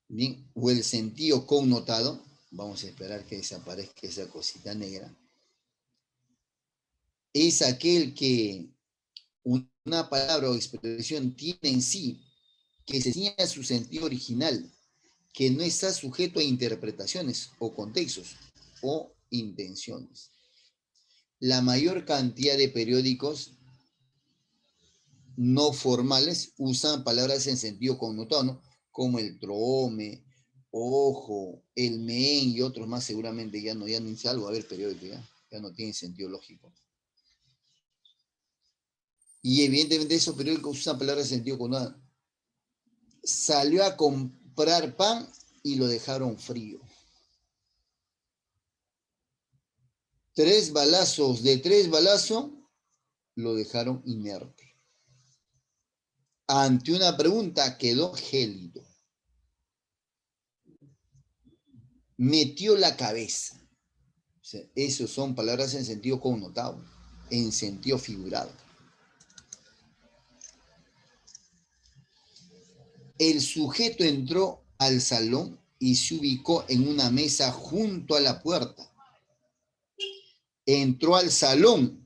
¿bien? O el sentido connotado, vamos a esperar que desaparezca esa cosita negra, es aquel que una palabra o expresión tiene en sí, que se ciña a su sentido original, que no está sujeto a interpretaciones o contextos o intenciones. La mayor cantidad de periódicos no formales usan palabras en sentido connotado, ¿no? Como el trome, ojo, el men y otros más seguramente ya no dice algo, a ver, periódico ya no tiene sentido lógico. Y evidentemente esos periódicos usan palabras en sentido connotado. Salió a comprar pan y lo dejaron frío. 3 balazos, de 3 balazos lo dejaron inerte. Ante una pregunta quedó gélido. Metió la cabeza. O sea, esos son palabras en sentido connotado, en sentido figurado. El sujeto entró al salón y se ubicó en una mesa junto a la puerta. Entró al salón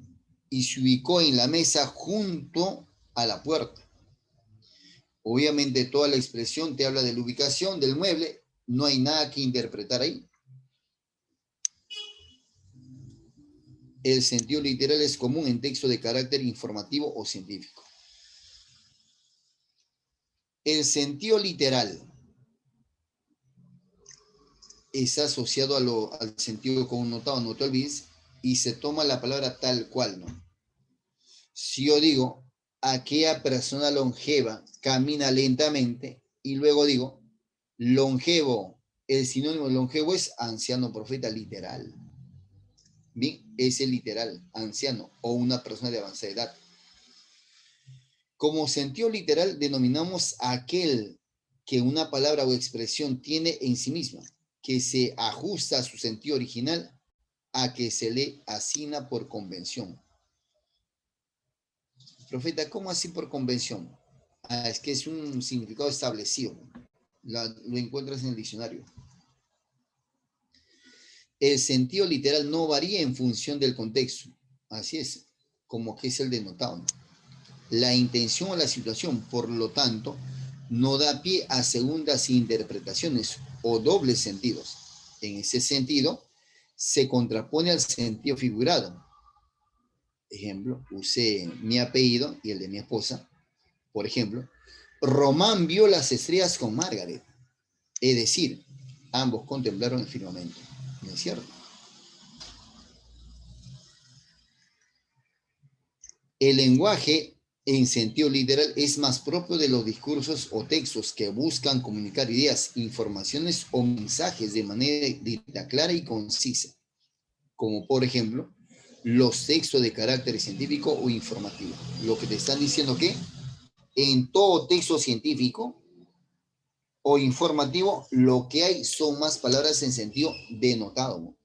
y se ubicó en la mesa junto a la puerta. Obviamente toda la expresión te habla de la ubicación del mueble, no hay nada que interpretar ahí. El sentido literal es común en texto de carácter informativo o científico. El sentido literal es asociado al sentido connotado, no te olvides, y se toma la palabra tal cual, ¿no? Si yo digo, aquella persona longeva camina lentamente, y luego digo, longevo, el sinónimo de longevo es anciano, profeta, literal. Bien, es el literal, anciano, o una persona de avanzada edad. Como sentido literal denominamos a aquel que una palabra o expresión tiene en sí misma, que se ajusta a su sentido original, a que se le asigna por convención. Profeta, ¿cómo así por convención? Es que es un significado establecido. Lo encuentras en el diccionario. El sentido literal no varía en función del contexto. Así es, como que es el denotado, ¿no? La intención o la situación, por lo tanto, no da pie a segundas interpretaciones o dobles sentidos. En ese sentido, se contrapone al sentido figurado. Ejemplo, usé mi apellido y el de mi esposa. Por ejemplo, Román vio las estrellas con Margaret. Es decir, ambos contemplaron el firmamento. ¿No es cierto? El lenguaje en sentido literal es más propio de los discursos o textos que buscan comunicar ideas, informaciones o mensajes de manera directa, clara y concisa, como por ejemplo los textos de carácter científico o informativo. Lo que te están diciendo que en todo texto científico o informativo lo que hay son más palabras en sentido denotado, ¿no?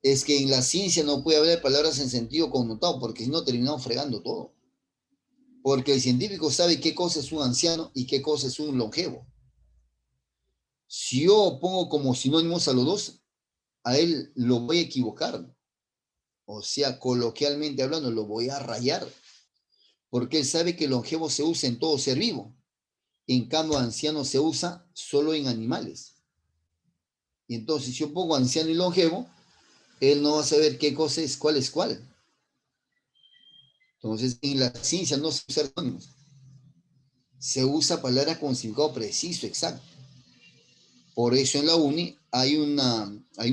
Es que en la ciencia no puede haber palabras en sentido connotado porque si no terminamos fregando todo. Porque el científico sabe qué cosa es un anciano y qué cosa es un longevo. Si yo pongo como sinónimos a los dos, a él lo voy a equivocar. O sea, coloquialmente hablando, lo voy a rayar. Porque él sabe que longevo se usa en todo ser vivo. En cambio, anciano se usa solo en animales. Y entonces, si yo pongo anciano y longevo, él no va a saber qué cosa es cuál es cuál. Entonces, en la ciencia no se usa sinónimos. Se usa palabras con significado preciso, exacto. Por eso en la uni hay un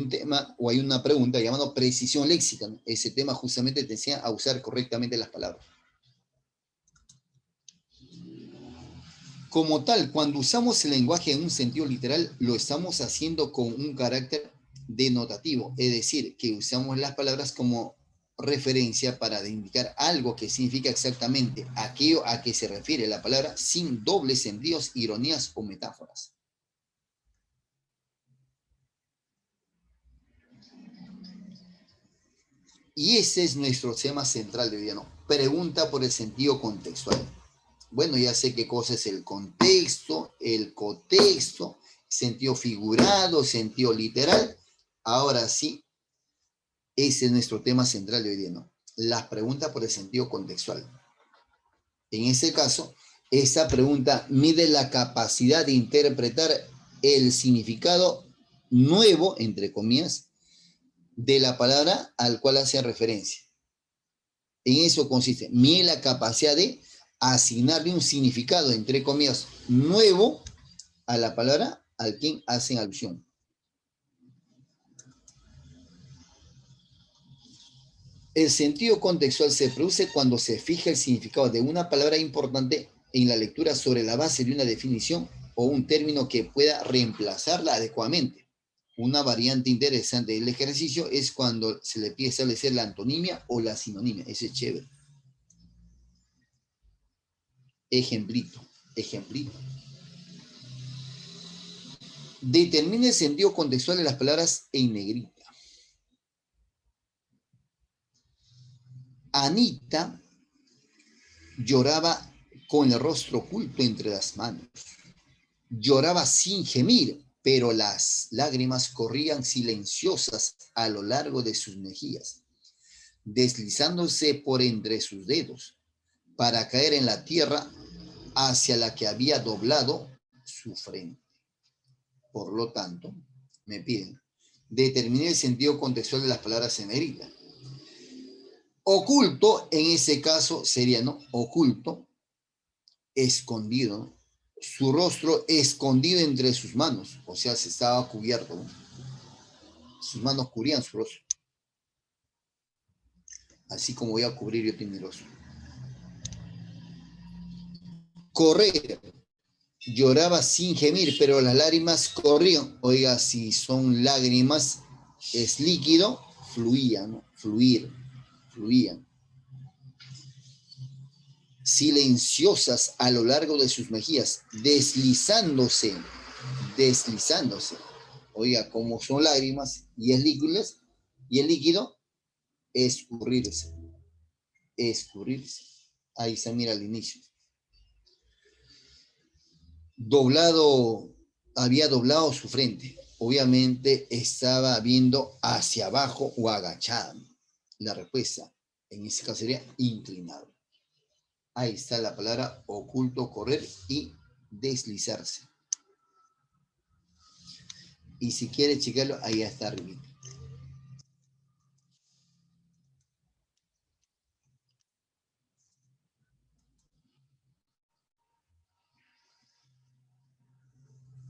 tema o hay una pregunta llamada precisión léxica, ¿no? Ese tema justamente te enseña a usar correctamente las palabras. Como tal, cuando usamos el lenguaje en un sentido literal, lo estamos haciendo con un carácter denotativo, es decir, que usamos las palabras como referencia para indicar algo que significa exactamente aquello a que se refiere la palabra sin dobles sentidos, ironías o metáforas. Y ese es nuestro tema central de hoy día, ¿no? Pregunta por el sentido contextual. Bueno, ya sé qué cosa es el contexto, el cotexto, sentido figurado, sentido literal. Ahora sí, ese es nuestro tema central de hoy día, ¿no? Las preguntas por el sentido contextual. En ese caso, esta pregunta mide la capacidad de interpretar el significado nuevo, entre comillas, de la palabra al cual hace referencia. En eso consiste. Mide la capacidad de asignarle un significado, entre comillas, nuevo a la palabra al quien hacen alusión. El sentido contextual se produce cuando se fija el significado de una palabra importante en la lectura sobre la base de una definición o un término que pueda reemplazarla adecuadamente. Una variante interesante del ejercicio es cuando se le pide establecer la antonimia o la sinonimia. Ese es chévere. Ejemplito. Determina el sentido contextual de las palabras en negrita. Anita lloraba con el rostro oculto entre las manos. Lloraba sin gemir, pero las lágrimas corrían silenciosas a lo largo de sus mejillas, deslizándose por entre sus dedos, para caer en la tierra hacia la que había doblado su frente. Por lo tanto, me piden, determine el sentido contextual de las palabras en negrita. Oculto, en ese caso sería, ¿no? Oculto, escondido, ¿no? Su rostro escondido entre sus manos, o sea, se estaba cubierto, ¿no? Sus manos cubrían su rostro. Así como voy a cubrir yo mi rostro. Correr, lloraba sin gemir, pero las lágrimas corrían. Oiga, si son lágrimas, es líquido, fluían, ¿no? Fluían. Silenciosas a lo largo de sus mejillas, deslizándose. Oiga, como son lágrimas y es líquido, escurrirse. Ahí está, mira al inicio. Había doblado su frente. Obviamente estaba viendo hacia abajo o agachada. La respuesta en ese caso sería inclinado. Ahí está la palabra oculto, correr y deslizarse. Y si quiere checarlo, ahí está arriba.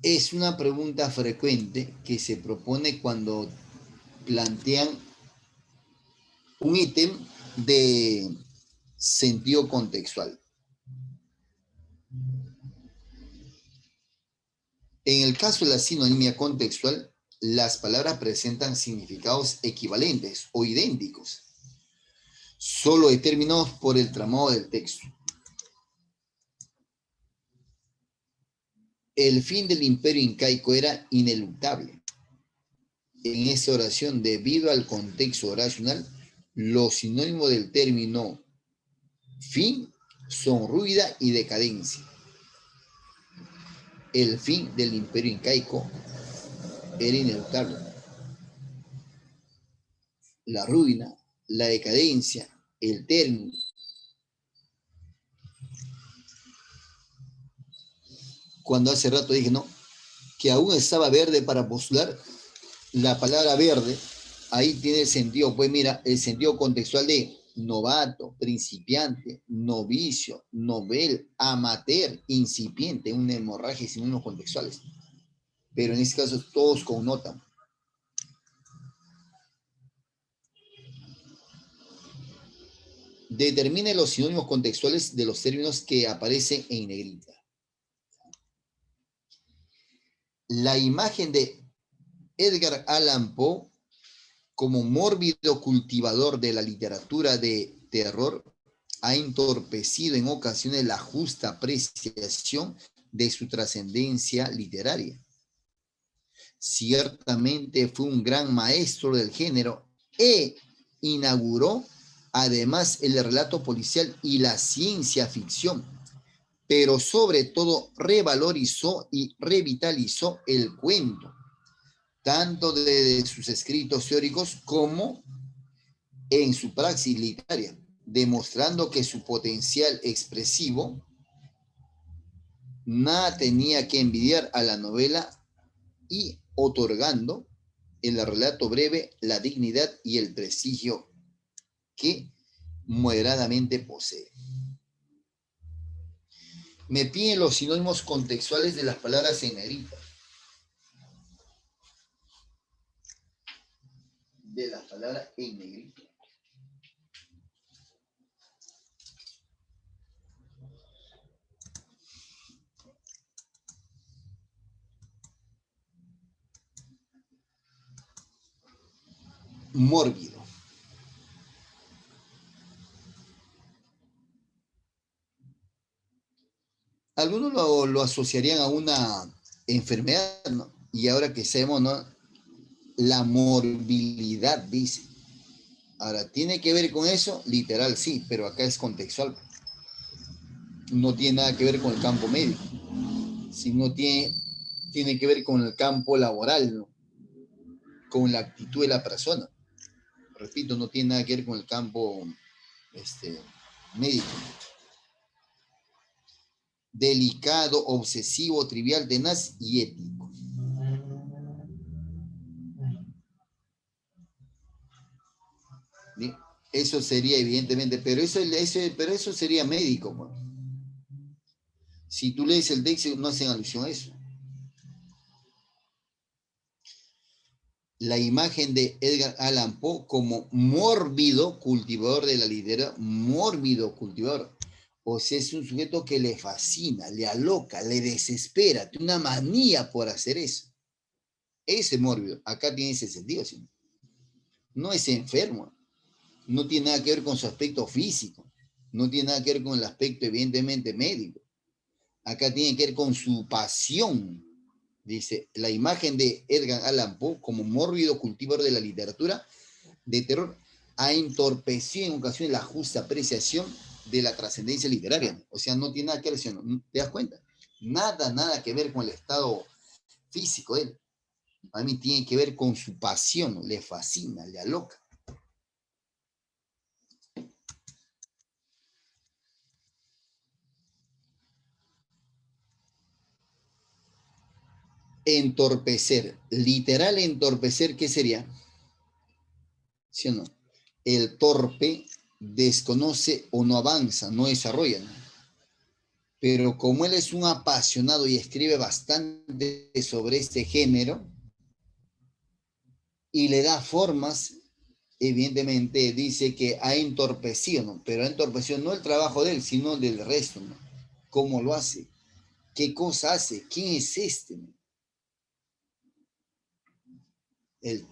Es una pregunta frecuente que se propone cuando plantean un ítem de sentido contextual. En el caso de la sinonimia contextual, las palabras presentan significados equivalentes o idénticos, solo determinados por el tramado del texto. El fin del imperio incaico era ineluctable. En esa oración, debido al contexto oracional, los sinónimos del término fin son ruina y decadencia. El fin del imperio incaico era ineluctable. La ruina, la decadencia, el término. Cuando hace rato dije, no, que aún estaba verde para postular, la palabra verde, ahí tiene el sentido, pues mira, el sentido contextual de novato, principiante, novicio, novel, amateur, incipiente, una hemorragia sin unos contextuales. Pero en este caso todos connotan. Determine los sinónimos contextuales de los términos que aparecen en negrita. La imagen de Edgar Allan Poe como mórbido cultivador de la literatura de terror ha entorpecido en ocasiones la justa apreciación de su trascendencia literaria. Ciertamente fue un gran maestro del género e inauguró además el relato policial y la ciencia ficción, pero sobre todo revalorizó y revitalizó el cuento, tanto de sus escritos teóricos como en su praxis literaria, demostrando que su potencial expresivo nada tenía que envidiar a la novela y otorgando el relato breve, la dignidad y el prestigio que moderadamente posee. Me piden los sinónimos contextuales de las palabras en negrita. De las palabras en negrita. Mórbido. Algunos lo asociarían a una enfermedad, ¿no? Y ahora que sabemos, ¿no? La morbilidad, dice. Ahora, ¿tiene que ver con eso? Literal, sí, pero acá es contextual. No tiene nada que ver con el campo médico, sino tiene que ver con el campo laboral, ¿no? Con la actitud de la persona. Repito, no tiene nada que ver con el campo médico. Delicado, obsesivo, trivial, tenaz y ético. ¿Bien? Eso sería evidentemente, pero eso sería médico, pues. Si tú lees el texto, no hacen alusión a eso. La imagen de Edgar Allan Poe como mórbido cultivador de la literatura, mórbido cultivador. O sea, es un sujeto que le fascina, le aloca, le desespera, tiene una manía por hacer eso. Ese mórbido, acá tiene ese sentido, ¿sí? No es enfermo, no tiene nada que ver con su aspecto físico, no tiene nada que ver con el aspecto evidentemente médico. Acá tiene que ver con su pasión. Dice, la imagen de Edgar Allan Poe como mórbido cultivador de la literatura de terror ha entorpecido en ocasiones la justa apreciación de la trascendencia literaria. O sea, no tiene nada que ver, ¿te das cuenta? Nada que ver con el estado físico de él. A mí tiene que ver con su pasión, le fascina, le aloca. Entorpecer, literal entorpecer, ¿qué sería? ¿Sí o no? El torpe desconoce o no avanza, no desarrolla, ¿no? Pero como él es un apasionado y escribe bastante sobre este género y le da formas, evidentemente dice que ha entorpecido, ¿no? Pero ha entorpecido no el trabajo de él, sino del resto, ¿no? ¿Cómo lo hace? ¿Qué cosa hace? ¿Quién es este, ¿no? El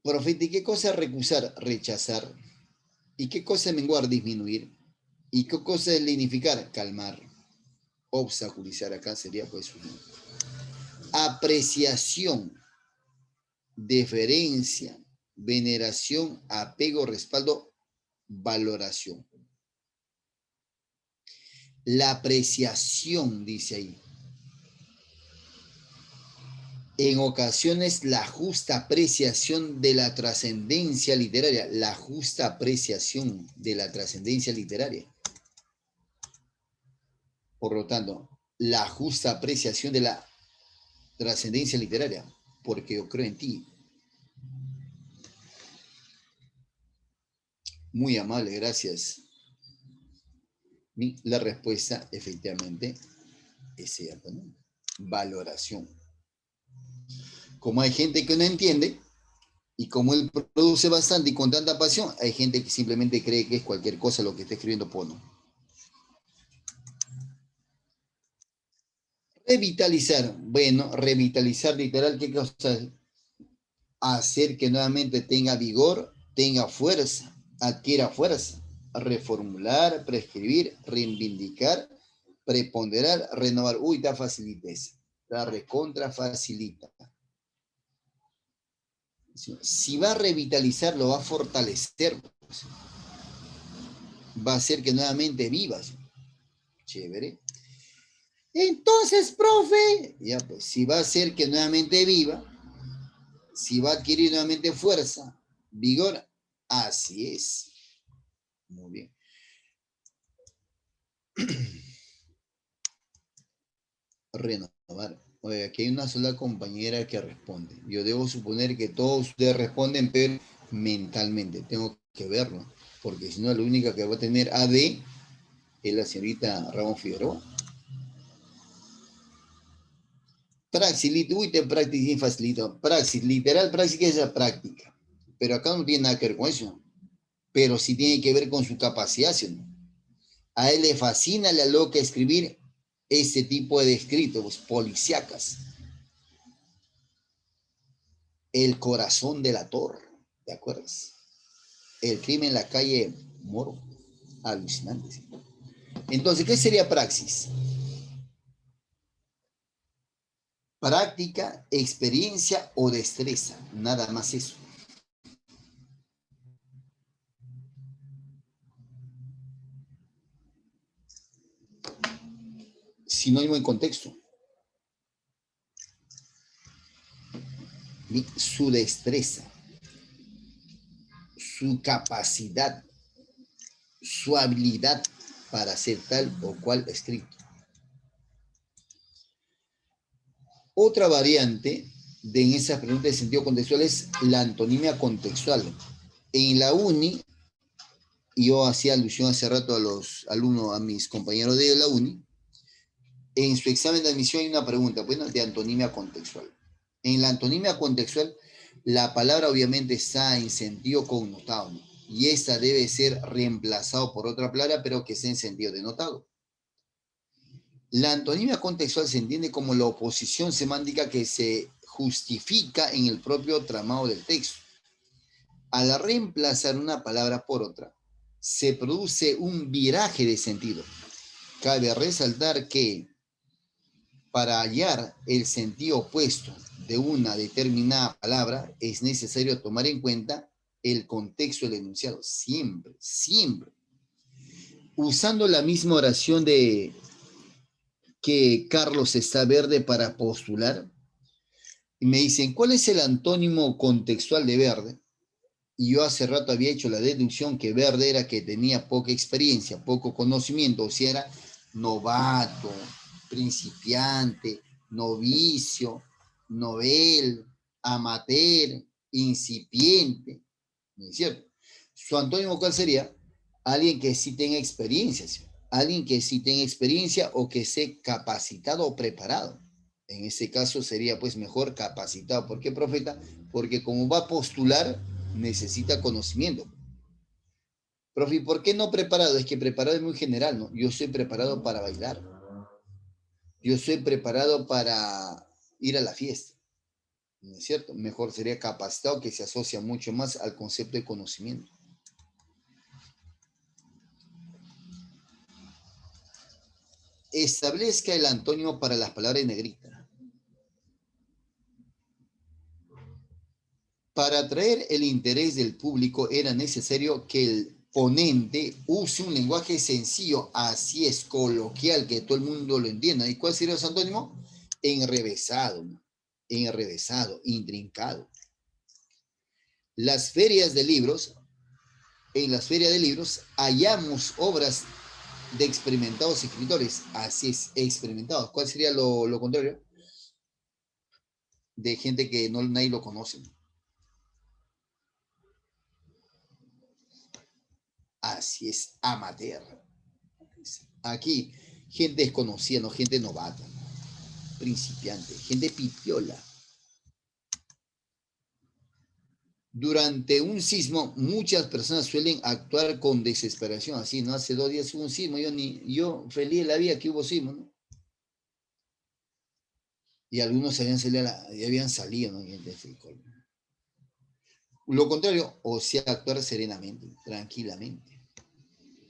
profeta, ¿y qué cosa recusar? Rechazar. ¿Y qué cosa es menguar? Disminuir. ¿Y qué cosa es lignificar? Calmar. Obstaculizar acá sería pues una apreciación, deferencia, veneración, apego, respaldo, valoración. La apreciación, dice ahí. En ocasiones la justa apreciación de la trascendencia literaria, la justa apreciación de la trascendencia literaria. Por lo tanto, la justa apreciación de la trascendencia literaria, porque yo creo en ti. Muy amable, gracias. La respuesta efectivamente es cierta, ¿no? Valoración. Como hay gente que no entiende, y como él produce bastante y con tanta pasión, hay gente que simplemente cree que es cualquier cosa lo que está escribiendo Pono. Revitalizar. Bueno, revitalizar literal, ¿qué cosa? Hacer que nuevamente tenga vigor, tenga fuerza, adquiera fuerza. Reformular, prescribir, reivindicar, preponderar, renovar. Uy, está facilita esa. Está recontra facilita. Si va a revitalizar, lo va a fortalecer. Va a hacer que nuevamente vivas. Chévere. Entonces, profe, ya pues, si va a hacer que nuevamente viva, si va a adquirir nuevamente fuerza, Vigor, así es. Muy bien. Renovar. Oye, aquí hay una sola compañera que responde. Yo debo suponer que todos ustedes responden, pero mentalmente. Tengo que verlo, porque si no, la única que va a tener AD es la señorita Ramón Figueroa. Praxis, uy, te práctica facilito. Praxis, literal, praxis es la práctica. Pero acá no tiene nada que ver con eso. Pero sí tiene que ver con su capacidad, ¿sí? A él le fascina, le aloca escribir ese tipo de escritos policíacas. El corazón de la torre, ¿te acuerdas? El crimen en la calle Moro. Alucinante, ¿sí? Entonces, ¿qué sería praxis? Práctica, experiencia o destreza. Nada más eso. Sinónimo en contexto. Su destreza, su capacidad, su habilidad para hacer tal o cual escrito. Otra variante de esa pregunta de sentido contextual es la antonimia contextual. En la uni, yo hacía alusión hace rato a los alumnos, a mis compañeros de la uni, en su examen de admisión hay una pregunta, bueno, de antonimia contextual. En la antonimia contextual, la palabra obviamente está en sentido connotado, ¿no? Y esta debe ser reemplazado por otra palabra, pero que sea en sentido denotado. La antonimia contextual se entiende como la oposición semántica que se justifica en el propio tramado del texto. Al reemplazar una palabra por otra, se produce un viraje de sentido. Cabe resaltar que para hallar el sentido opuesto de una determinada palabra es necesario tomar en cuenta el contexto del enunciado. Siempre, siempre. Usando la misma oración de que Carlos está verde para postular, y me dicen, ¿cuál es el antónimo contextual de verde? Y yo hace rato había hecho la deducción que verde era que tenía poca experiencia, poco conocimiento, o sea, era novato, principiante, novicio, novel, amateur, incipiente, ¿no es cierto? Su antónimo, ¿cuál sería? Alguien que sí tenga experiencia, ¿sí? Alguien que sí tenga experiencia o que esté capacitado o preparado. En ese caso sería pues mejor capacitado. ¿Por qué, profeta? Porque como va a postular, necesita conocimiento. Profe, ¿por qué no preparado? Es que preparado es muy general, ¿no? Yo soy preparado para bailar. Yo soy preparado para ir a la fiesta. ¿No es cierto? Mejor sería capacitado, que se asocia mucho más al concepto de conocimiento. Establezca el antónimo para las palabras en negrita. Para atraer el interés del público era necesario que el ponente use un lenguaje sencillo, así es, coloquial, que todo el mundo lo entienda. ¿Y cuál sería su antónimo? Enrevesado, intrincado. Las ferias de libros, en las ferias de libros hallamos obras de experimentados escritores, así es, experimentados. ¿Cuál sería lo contrario? De gente que no, nadie lo conoce. Así es, amateur. Aquí, gente desconocida, no gente novata, principiante, gente pipiola. Durante un sismo, muchas personas suelen actuar con desesperación, así, ¿no? Hace 2 días hubo un sismo, yo feliz de la vida que hubo sismo, ¿no? Y algunos habían salido, ¿no? Lo contrario, o sea, actuar serenamente, tranquilamente.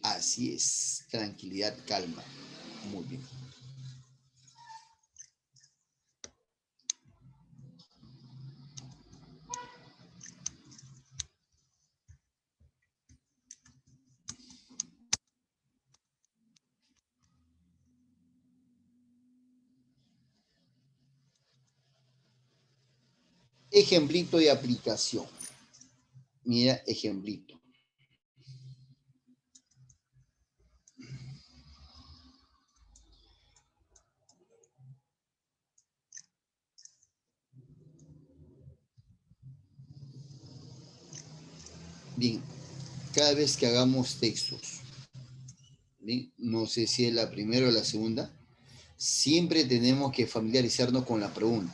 Así es, tranquilidad, calma. Muy bien. Ejemplito de aplicación. Mira, ejemplito. Bien, cada vez que hagamos textos, ¿bien? No sé si es la primera o la segunda, siempre tenemos que familiarizarnos con la pregunta.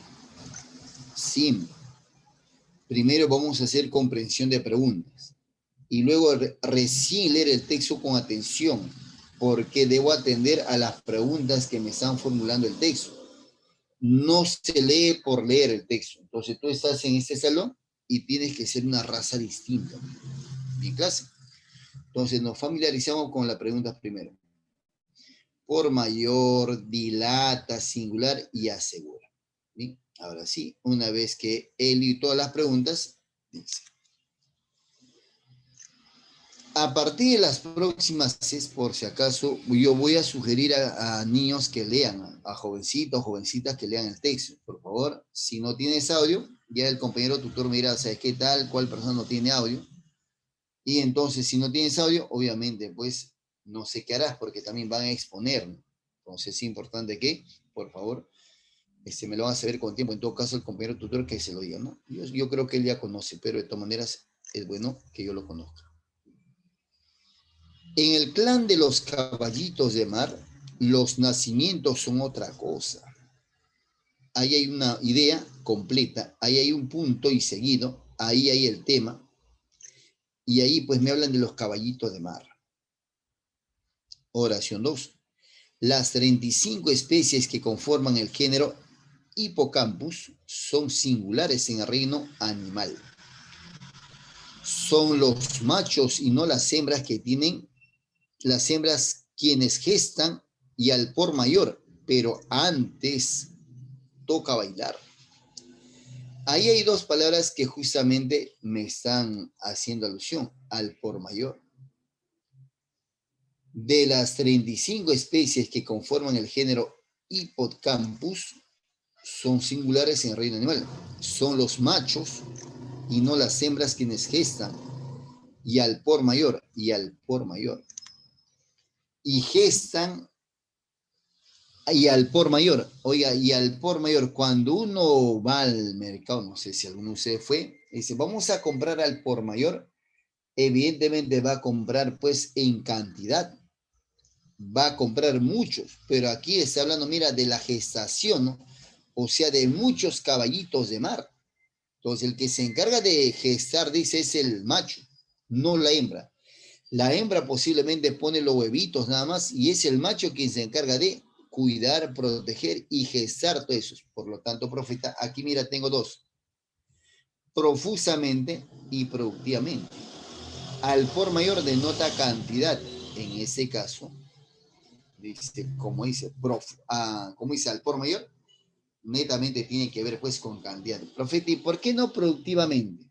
Siempre. Primero vamos a hacer comprensión de preguntas y luego recién leer el texto con atención, porque debo atender a las preguntas que me están formulando el texto. No se lee por leer el texto. Entonces tú estás en este salón y tienes que ser una raza distinta. Bien, clase. Entonces nos familiarizamos con las preguntas primero. Por mayor, dilata, singular y asegura. ¿Bien? Ahora sí, una vez que he leído todas las preguntas, dice. A partir de las próximas clases, por si acaso, yo voy a sugerir a niños que lean, a jovencitos, jovencitas que lean el texto. Por favor, si no tienes audio, ya el compañero tutor me dirá, ¿sabes qué tal? ¿Cuál persona no tiene audio? Y entonces, si no tienes audio, obviamente, pues no sé qué harás, porque también van a exponer, ¿no? Entonces es importante que, por favor, me lo van a saber con tiempo. En todo caso, el compañero tutor que se lo diga, ¿no? Yo creo que él ya conoce, pero de todas maneras es bueno que yo lo conozca. En el clan de los caballitos de mar, los nacimientos son otra cosa. Ahí hay una idea completa, ahí hay un punto y seguido, ahí hay el tema, y ahí pues me hablan de los caballitos de mar. Oración 2. Las 35 especies que conforman el género Hippocampus son singulares en el reino animal. Son los machos y no las hembras que tienen, las hembras quienes gestan y al por mayor, pero antes toca bailar. Ahí hay dos palabras que justamente me están haciendo alusión, al por mayor. De las 35 especies que conforman el género Hippocampus, son singulares en el reino animal. Son los machos y no las hembras quienes gestan, y al por mayor, y al por mayor. Y gestan y al por mayor. Oiga, y al por mayor, cuando uno va al mercado, no sé si alguno de ustedes fue, dice, vamos a comprar al por mayor, evidentemente va a comprar pues en cantidad, va a comprar muchos, pero aquí está hablando, mira, de la gestación, ¿no? O sea, de muchos caballitos de mar. Entonces, el que se encarga de gestar, dice, es el macho, no la hembra. La hembra posiblemente pone los huevitos nada más y es el macho quien se encarga de cuidar, proteger y gestar todo eso. Por lo tanto, profeta, aquí mira, tengo dos. Profusamente y productivamente. Al por mayor denota cantidad. En ese caso, dice, como dice al por mayor, netamente tiene que ver pues con cantidad. Profeta, ¿y por qué no productivamente?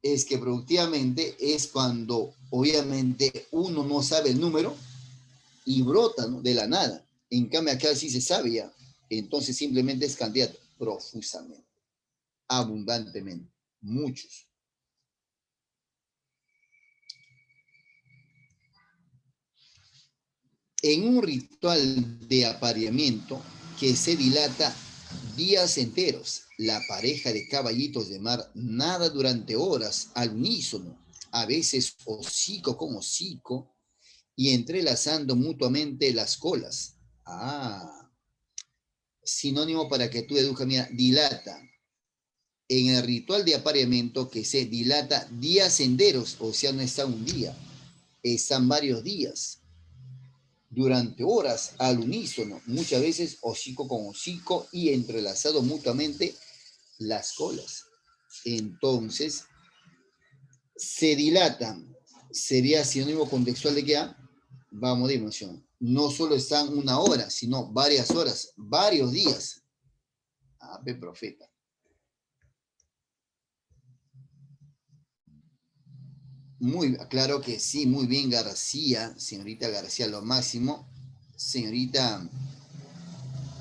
Es que productivamente es cuando obviamente uno no sabe el número y brota, ¿no? De la nada. En cambio acá sí se sabe ya. Entonces simplemente es cantidad profusamente, abundantemente, muchos. En un ritual de apareamiento que se dilata días enteros, la pareja de caballitos de mar nada durante horas al unísono, a veces hocico con hocico, y entrelazando mutuamente las colas. Ah, sinónimo para que tú deduzcas, mira, dilata. En el ritual de apareamiento que se dilata días enteros, o sea, no está un día, están varios días, durante horas al unísono, muchas veces hocico con hocico y entrelazado mutuamente las colas. Entonces, se dilatan, sería sinónimo contextual de que vamos de emoción. No solo están una hora, sino varias horas, varios días. Ave profeta. Muy claro que sí, muy bien García, señorita García, lo máximo. Señorita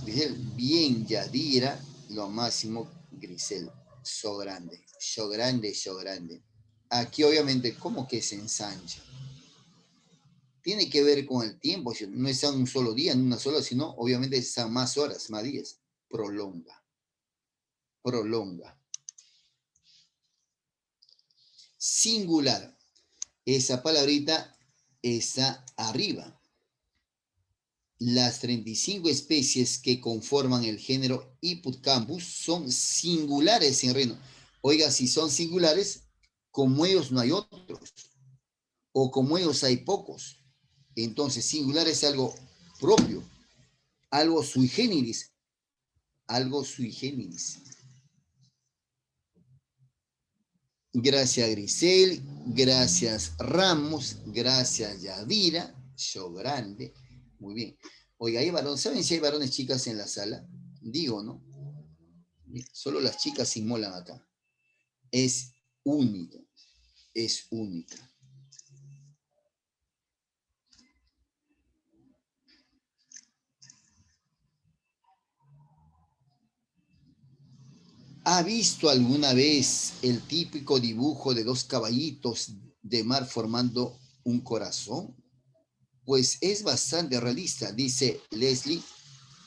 Grisel, bien Yadira, lo máximo Grisel. Yo grande, yo grande, yo grande. Aquí obviamente, ¿cómo que se ensancha? Tiene que ver con el tiempo, no es un solo día, en una sola, sino obviamente están más horas, más días. Prolonga, prolonga. Singular, esa palabrita está arriba. Las 35 especies que conforman el género Hippocampus son singulares en reino. Oiga, si son singulares, como ellos no hay otros, o como ellos hay pocos. Entonces, singular es algo propio, algo sui generis, algo sui generis. Gracias Grisel, gracias Ramos, gracias Yadira, show grande, muy bien. Oiga, hay varones, ¿saben si hay varones chicas en la sala? Digo, ¿no? Solo las chicas se inmolan acá. Es única, es única. ¿Ha visto alguna vez el típico dibujo de dos caballitos de mar formando un corazón? Pues es bastante realista, dice Leslie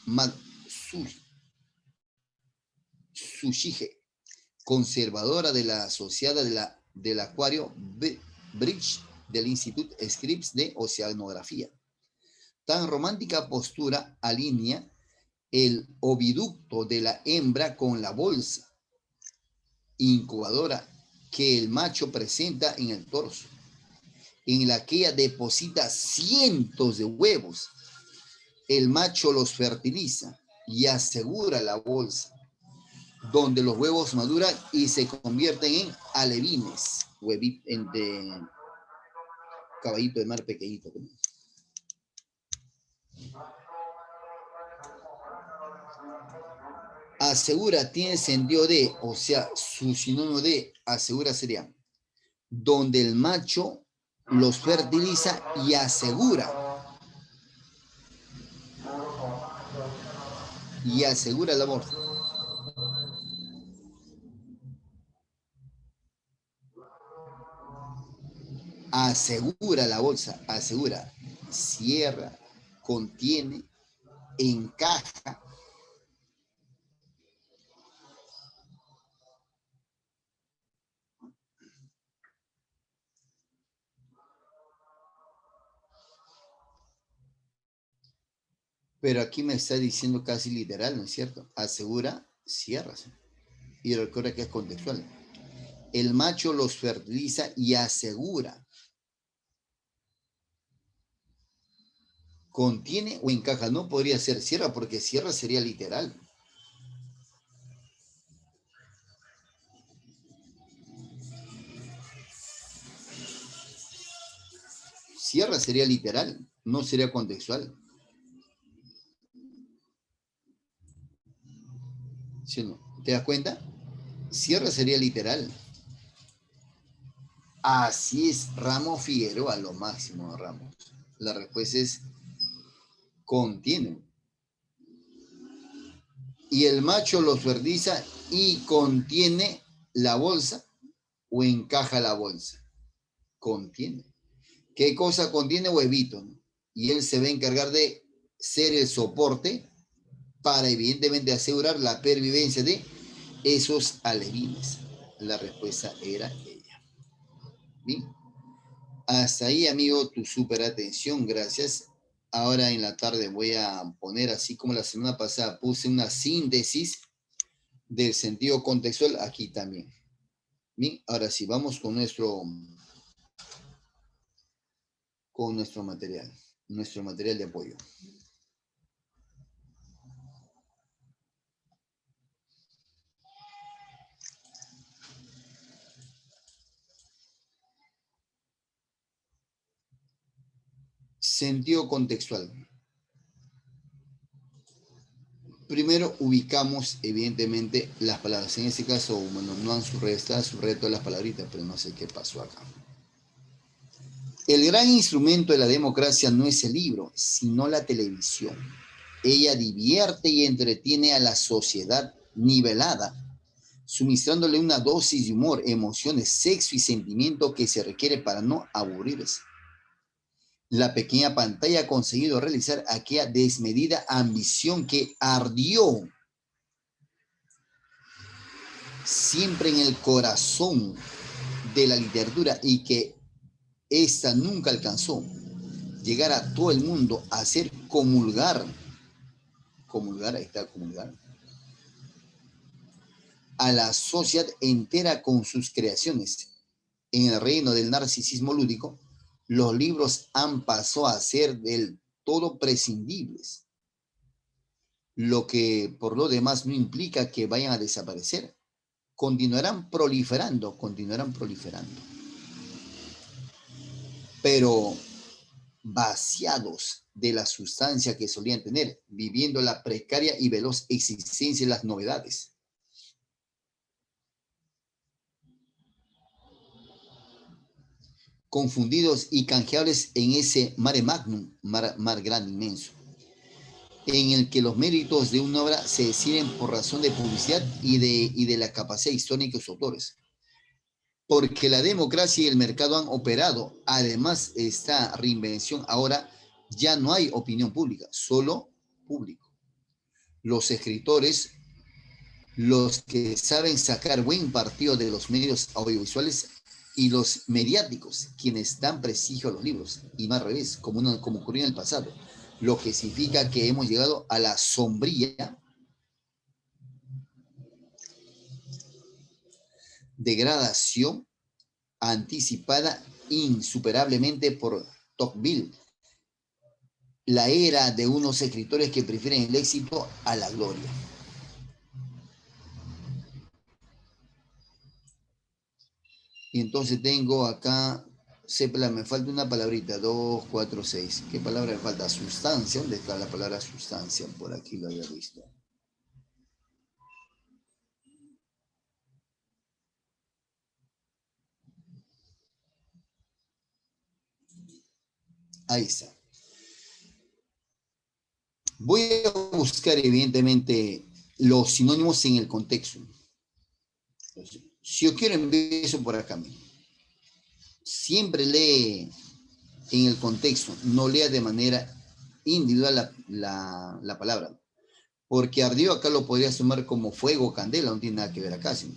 Matsushige, conservadora de la asociada del Acuario Bridge del Instituto Scripps de Oceanografía. Tan romántica postura alinea el oviducto de la hembra con la bolsa incubadora que el macho presenta en el torso, en la que ella deposita cientos de huevos. El macho los fertiliza y asegura la bolsa, donde los huevos maduran y se convierten en alevines, de caballito de mar pequeñito. Asegura tiene sentido de, o sea, su sinónimo de asegura sería donde el macho los fertiliza y asegura el amor. Asegura la bolsa, asegura, cierra, contiene, encaja. Pero aquí me está diciendo casi literal, ¿no es cierto? Asegura, cierra. Y recuerda que es contextual. El macho los fertiliza y asegura. Contiene o encaja. No podría ser cierra porque cierra sería literal. Cierra sería literal, no sería contextual. ¿Sí o no? ¿Te das cuenta? Cierra sería literal. Así es, Ramos Figueroa, lo máximo, Ramos. La respuesta es contiene. Y el macho los fertiliza y contiene la bolsa o encaja la bolsa. Contiene. ¿Qué cosa contiene? Huevito, ¿no? Y él se va a encargar de ser el soporte para evidentemente asegurar la pervivencia de esos alevines. La respuesta era ella. Bien. Hasta ahí, amigo, tu súper atención, gracias. Ahora en la tarde voy a poner, así como la semana pasada puse una síntesis del sentido contextual, aquí también. Bien, ahora sí, vamos con nuestro material de apoyo. Sentido contextual. Primero ubicamos, evidentemente, las palabras. En este caso, bueno, no han subrayado las palabritas, pero no sé qué pasó acá. El gran instrumento de la democracia no es el libro, sino la televisión. Ella divierte y entretiene a la sociedad nivelada suministrándole una dosis de humor, emociones, sexo y sentimiento que se requiere para no aburrirse. La pequeña pantalla ha conseguido realizar aquella desmedida ambición que ardió siempre en el corazón de la literatura y que ésta nunca alcanzó. Llegar a todo el mundo a hacer comulgar, ahí está comulgar, a la sociedad entera con sus creaciones. En el reino del narcisismo lúdico, los libros han pasado a ser del todo prescindibles, lo que por lo demás no implica que vayan a desaparecer. Continuarán proliferando, pero vaciados de la sustancia que solían tener, viviendo la precaria y veloz existencia de las novedades. Confundidos y canjeables en ese mare magnum, mar grande, inmenso, en el que los méritos de una obra se deciden por razón de publicidad y de la capacidad histórica de sus autores. Porque la democracia y el mercado han operado. Además, esta reinvención ahora ya no hay opinión pública, solo público. Los escritores, los que saben sacar buen partido de los medios audiovisuales y los mediáticos, quienes dan prestigio a los libros, y no al revés, como ocurrió en el pasado, lo que significa que hemos llegado a la sombría degradación anticipada insuperablemente por Tocqueville, la era de unos escritores que prefieren el éxito a la gloria. Y entonces tengo acá, me falta una palabrita, 2, 4, 6. ¿Qué palabra me falta? Sustancia. ¿Dónde está la palabra sustancia? Por aquí lo había visto. Ahí está. Voy a buscar evidentemente los sinónimos en el contexto. Si yo quiero enviar eso por acá, siempre lee en el contexto, no lea de manera individual la palabra. Porque ardió acá lo podrías tomar como fuego o candela, no tiene nada que ver acá. ¿Sí?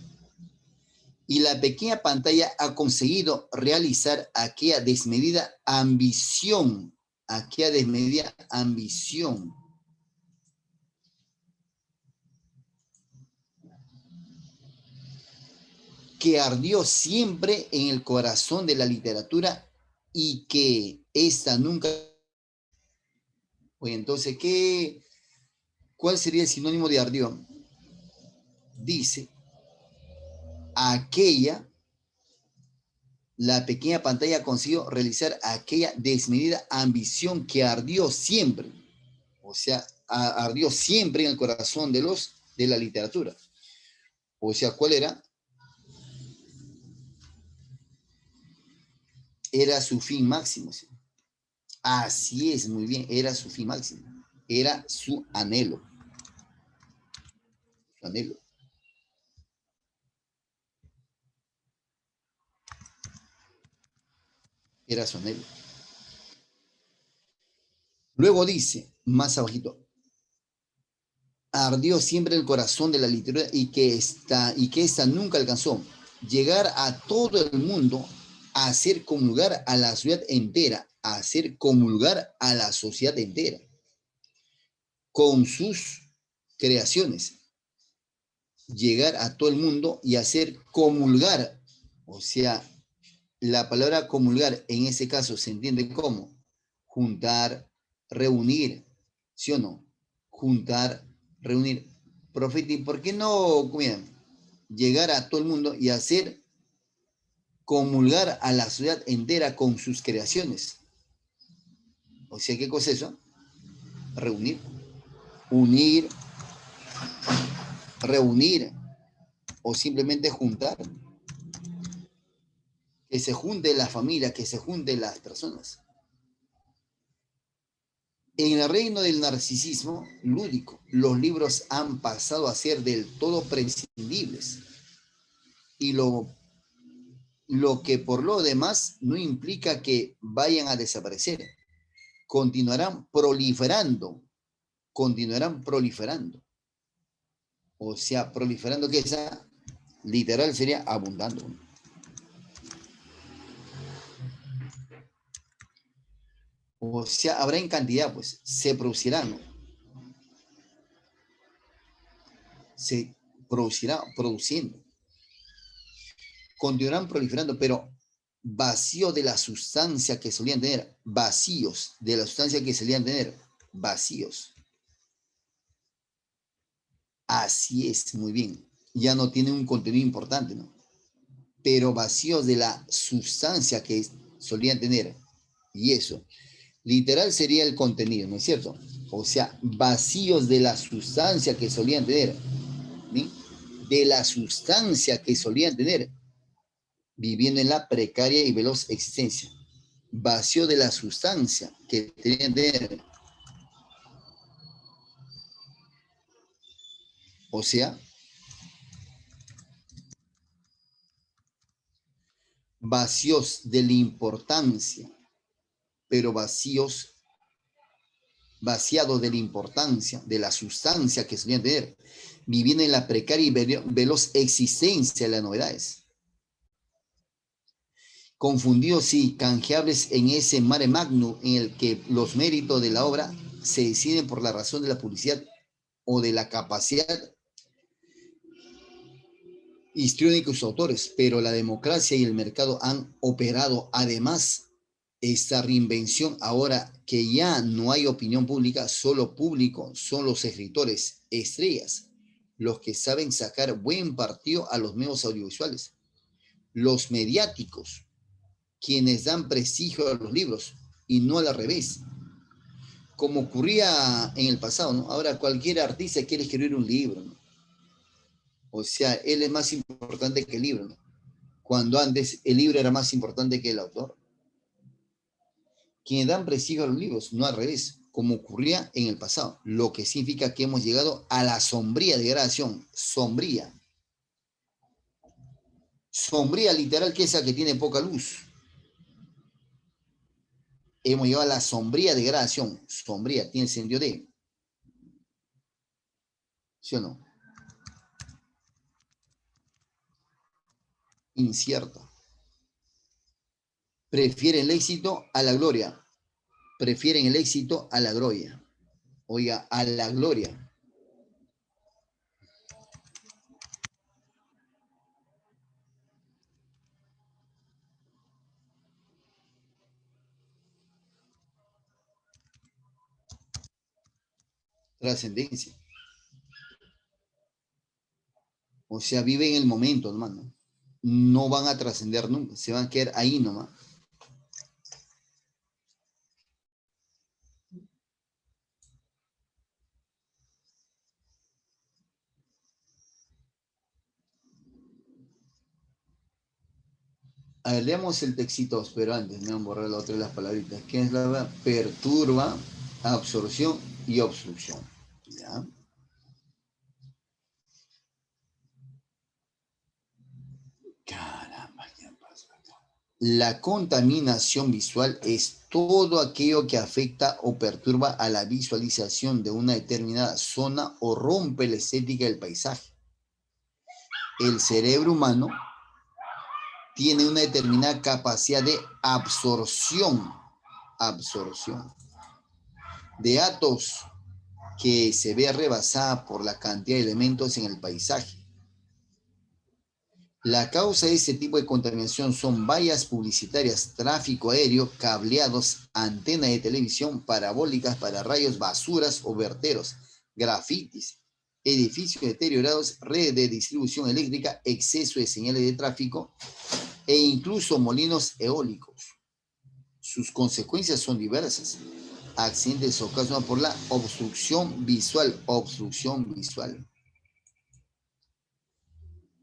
Y la pequeña pantalla ha conseguido realizar aquella desmedida ambición, que ardió siempre en el corazón de la literatura y que esta nunca... Oye, entonces, ¿cuál sería el sinónimo de ardió? Dice, la pequeña pantalla consiguió realizar aquella desmedida ambición que ardió siempre, o sea, ardió siempre en el corazón de la literatura. O sea, ¿cuál era? Era su fin máximo. ¿Sí? Así es, muy bien, era su fin máximo. Era su anhelo. Su anhelo. Era su anhelo. Luego dice, más abajito, ardió siempre el corazón de la literatura y que esta nunca alcanzó llegar a todo el mundo, a hacer comulgar a la sociedad entera, a hacer comulgar a la sociedad entera con sus creaciones, llegar a todo el mundo y hacer comulgar, o sea, la palabra comulgar en ese caso se entiende como juntar, reunir, ¿sí o no? Juntar, reunir. Profeti, ¿por qué no, mira, llegar a todo el mundo y hacer comulgar a la sociedad entera con sus creaciones? O sea, ¿qué cosa es eso? Reunir, unir, reunir o simplemente juntar. Que se junte la familia, que se junten las personas. En el reino del narcisismo lúdico, los libros han pasado a ser del todo prescindibles, y lo que por lo demás no implica que vayan a desaparecer. Continuarán proliferando, continuarán proliferando. O sea, proliferando, que esa literal sería abundando. O sea, habrá en cantidad, pues, se producirán, ¿no? Se producirá, produciendo. Continuarán proliferando, pero vacíos de la sustancia que solían tener, vacíos de la sustancia que solían tener, vacíos. Así es, muy bien. Ya no tienen un contenido importante, ¿no? Pero vacíos de la sustancia que solían tener. Y eso, literal sería el contenido, ¿no es cierto? O sea, vacíos de la sustancia que solían tener. ¿Sí? De la sustancia que solían tener, viviendo en la precaria y veloz existencia. Vacío de la sustancia que tenían que tener. O sea, vacíos de la importancia, pero vaciados de la importancia, de la sustancia que solían tener, viviendo en la precaria y veloz existencia de las novedades. Confundidos y canjeables en ese mare magnum en el que los méritos de la obra se deciden por la razón de la publicidad o de la capacidad histriónica de sus autores, pero la democracia y el mercado han operado además esta reinvención ahora que ya no hay opinión pública, solo público, son los escritores estrellas, los que saben sacar buen partido a los medios audiovisuales, los mediáticos, quienes dan prestigio a los libros y no al revés, como ocurría en el pasado, ¿no? Ahora cualquier artista quiere escribir un libro, ¿no? O sea, él es más importante que el libro, ¿no? Cuando antes el libro era más importante que el autor. Quienes dan prestigio a los libros, no al revés, como ocurría en el pasado, lo que significa que hemos llegado a la sombría degradación, sombría. Sombría literal, que es esa que tiene poca luz. Hemos llegado a la sombría degradación, sombría, tiene sentido de, ¿sí o no? Incierta. Prefieren el éxito a la gloria. Prefieren el éxito a la gloria. Oiga, a la gloria. Trascendencia. O sea, viven el momento, hermano. No van a trascender nunca, se van a quedar ahí nomás. A ver, leamos el textito, pero antes me van a borrar la otra de las palabritas. ¿Qué es la verdad? Perturba, absorción y obstrucción. ¿Ya? Caramba, ¿qué pasa acá? La contaminación visual es todo aquello que afecta o perturba a la visualización de una determinada zona o rompe la estética del paisaje. El cerebro humano tiene una determinada capacidad de absorción de datos que se ve rebasada por la cantidad de elementos en el paisaje. La causa de este tipo de contaminación son vallas publicitarias, tráfico aéreo, cableados, antenas de televisión, parabólicas para rayos, basuras o verteros, grafitis, edificios deteriorados, redes de distribución eléctrica, exceso de señales de tráfico e incluso molinos eólicos. Sus consecuencias son diversas. Accidentes ocasionados por la obstrucción visual.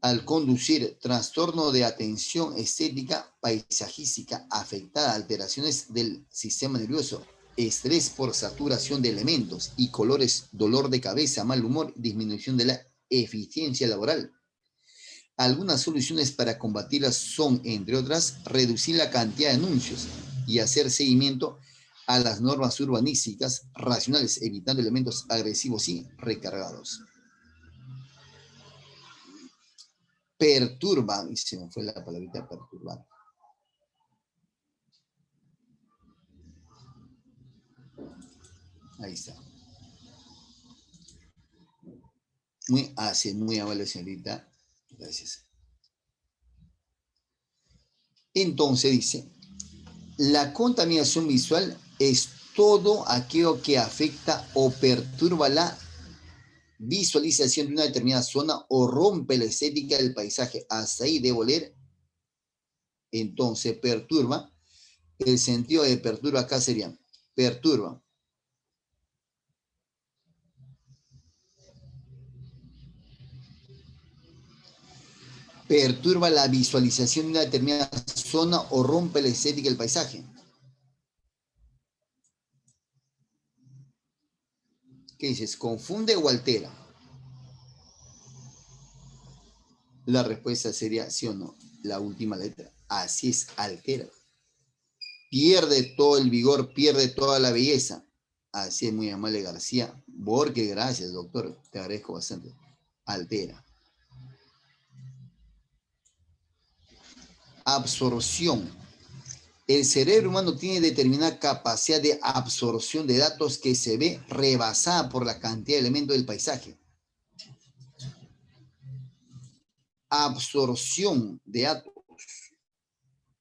Al conducir, trastorno de atención estética paisajística afectada, alteraciones del sistema nervioso, estrés por saturación de elementos y colores, dolor de cabeza, mal humor, disminución de la eficiencia laboral, Algunas soluciones para combatirlas son, entre otras, reducir la cantidad de anuncios y hacer seguimiento a las normas urbanísticas racionales, evitando elementos agresivos y recargados. Perturba, y se me fue la palabrita perturbar. Ahí está. Muy amable, señorita. Gracias. Entonces dice, la contaminación visual es todo aquello que afecta o perturba la visualización de una determinada zona o rompe la estética del paisaje. Hasta ahí debo leer. Entonces, perturba. El sentido de perturba acá sería, perturba. Perturba la visualización de una determinada zona o rompe la estética del paisaje. ¿Qué dices? ¿Confunde o altera? La respuesta sería sí o no. La última letra. Así es, altera. Pierde todo el vigor, pierde toda la belleza. Así es, muy amable García. Borges, gracias, doctor. Te agradezco bastante. Altera. Absorción. El cerebro humano tiene determinada capacidad de absorción de datos que se ve rebasada por la cantidad de elementos del paisaje. Absorción de datos.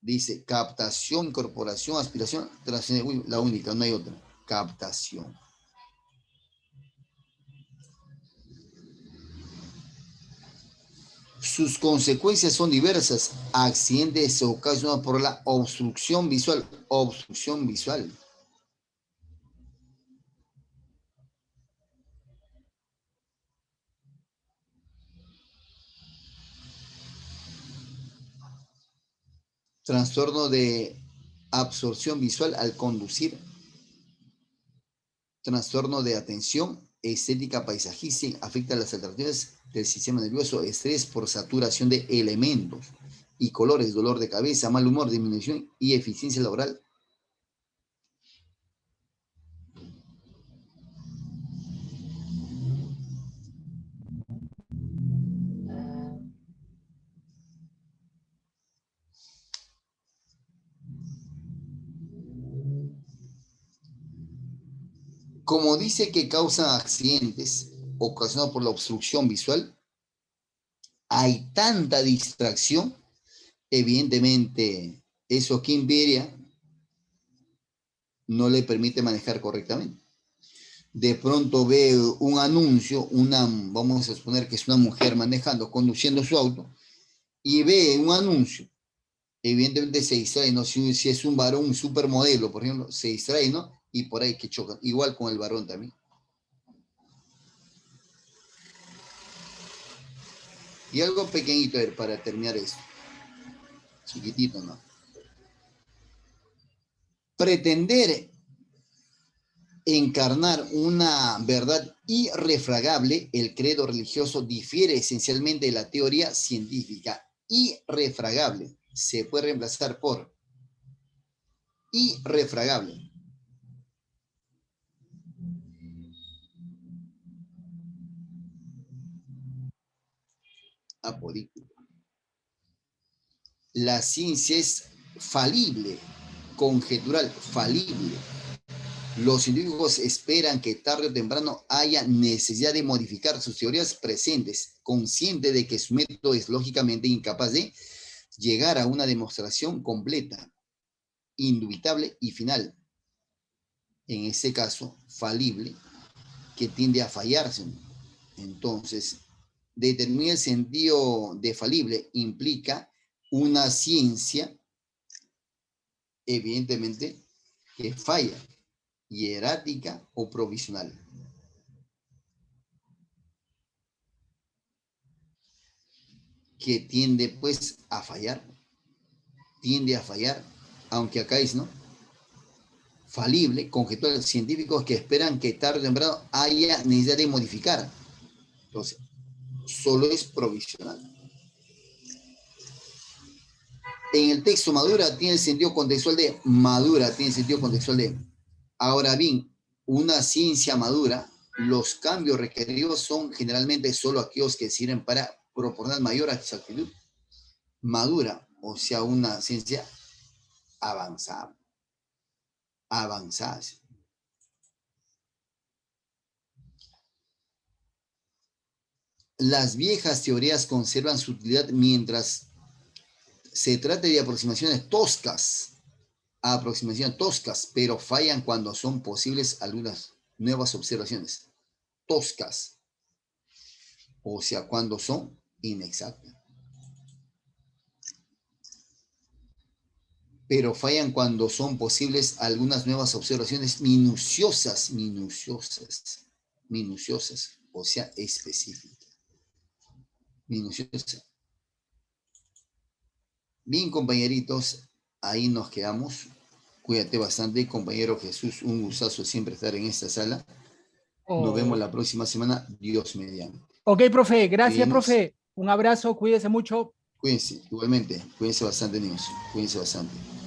Dice captación, incorporación, aspiración, la única, no hay otra. Captación. Sus consecuencias son diversas. Accidentes ocasionados por la obstrucción visual. Obstrucción visual. Trastorno de absorción visual al conducir. Trastorno de atención, estética paisajista, afecta las alteraciones del sistema nervioso, estrés por saturación de elementos y colores, dolor de cabeza, mal humor, disminución y eficiencia laboral. Como dice que causan accidentes ocasionados por la obstrucción visual, hay tanta distracción, evidentemente eso que Kimberia no le permite manejar correctamente. De pronto ve un anuncio, vamos a suponer que es una mujer manejando, conduciendo su auto, y ve un anuncio, evidentemente se distrae, ¿no? Si es un varón, un supermodelo, por ejemplo, se distrae, ¿no? Y por ahí que chocan, igual con el varón también. Y algo pequeñito, a ver, para terminar esto. Chiquitito, ¿no? Pretender encarnar una verdad irrefragable, el credo religioso difiere esencialmente de la teoría científica. Irrefragable se puede reemplazar por irrefragable. Apodíctico. La ciencia es falible, conjetural, falible. Los científicos esperan que tarde o temprano haya necesidad de modificar sus teorías presentes, consciente de que su método es lógicamente incapaz de llegar a una demostración completa, indubitable y final. En ese caso, falible, que tiende a fallarse. Entonces, determinar el sentido de falible implica una ciencia, evidentemente, que falla, hierática o provisional. Que tiende pues a fallar, aunque acá es, ¿no? Falible, conjeturas científicos que esperan que tarde o temprano haya necesidad de modificar. Entonces, solo es provisional. En el texto madura tiene el sentido contextual de madura, tiene el sentido contextual de. Ahora bien, una ciencia madura, los cambios requeridos son generalmente solo aquellos que sirven para proponer mayor exactitud. Madura, o sea, una ciencia avanzada. Avanzada. Las viejas teorías conservan su utilidad mientras se trate de aproximaciones toscas, pero fallan cuando son posibles algunas nuevas observaciones. Toscas, o sea, cuando son inexactas. Pero fallan cuando son posibles algunas nuevas observaciones minuciosas, o sea, específicas. Minuciosas. Bien, compañeritos, ahí nos quedamos. Cuídate bastante, compañero Jesús. Un gustazo siempre estar en esta sala. Nos vemos Oh. la próxima semana, Dios mediante. Ok, profe, gracias, Cuídenos. profe. Un abrazo, cuídese mucho. Cuídense, igualmente. Cuídense bastante, niños. Cuídense bastante.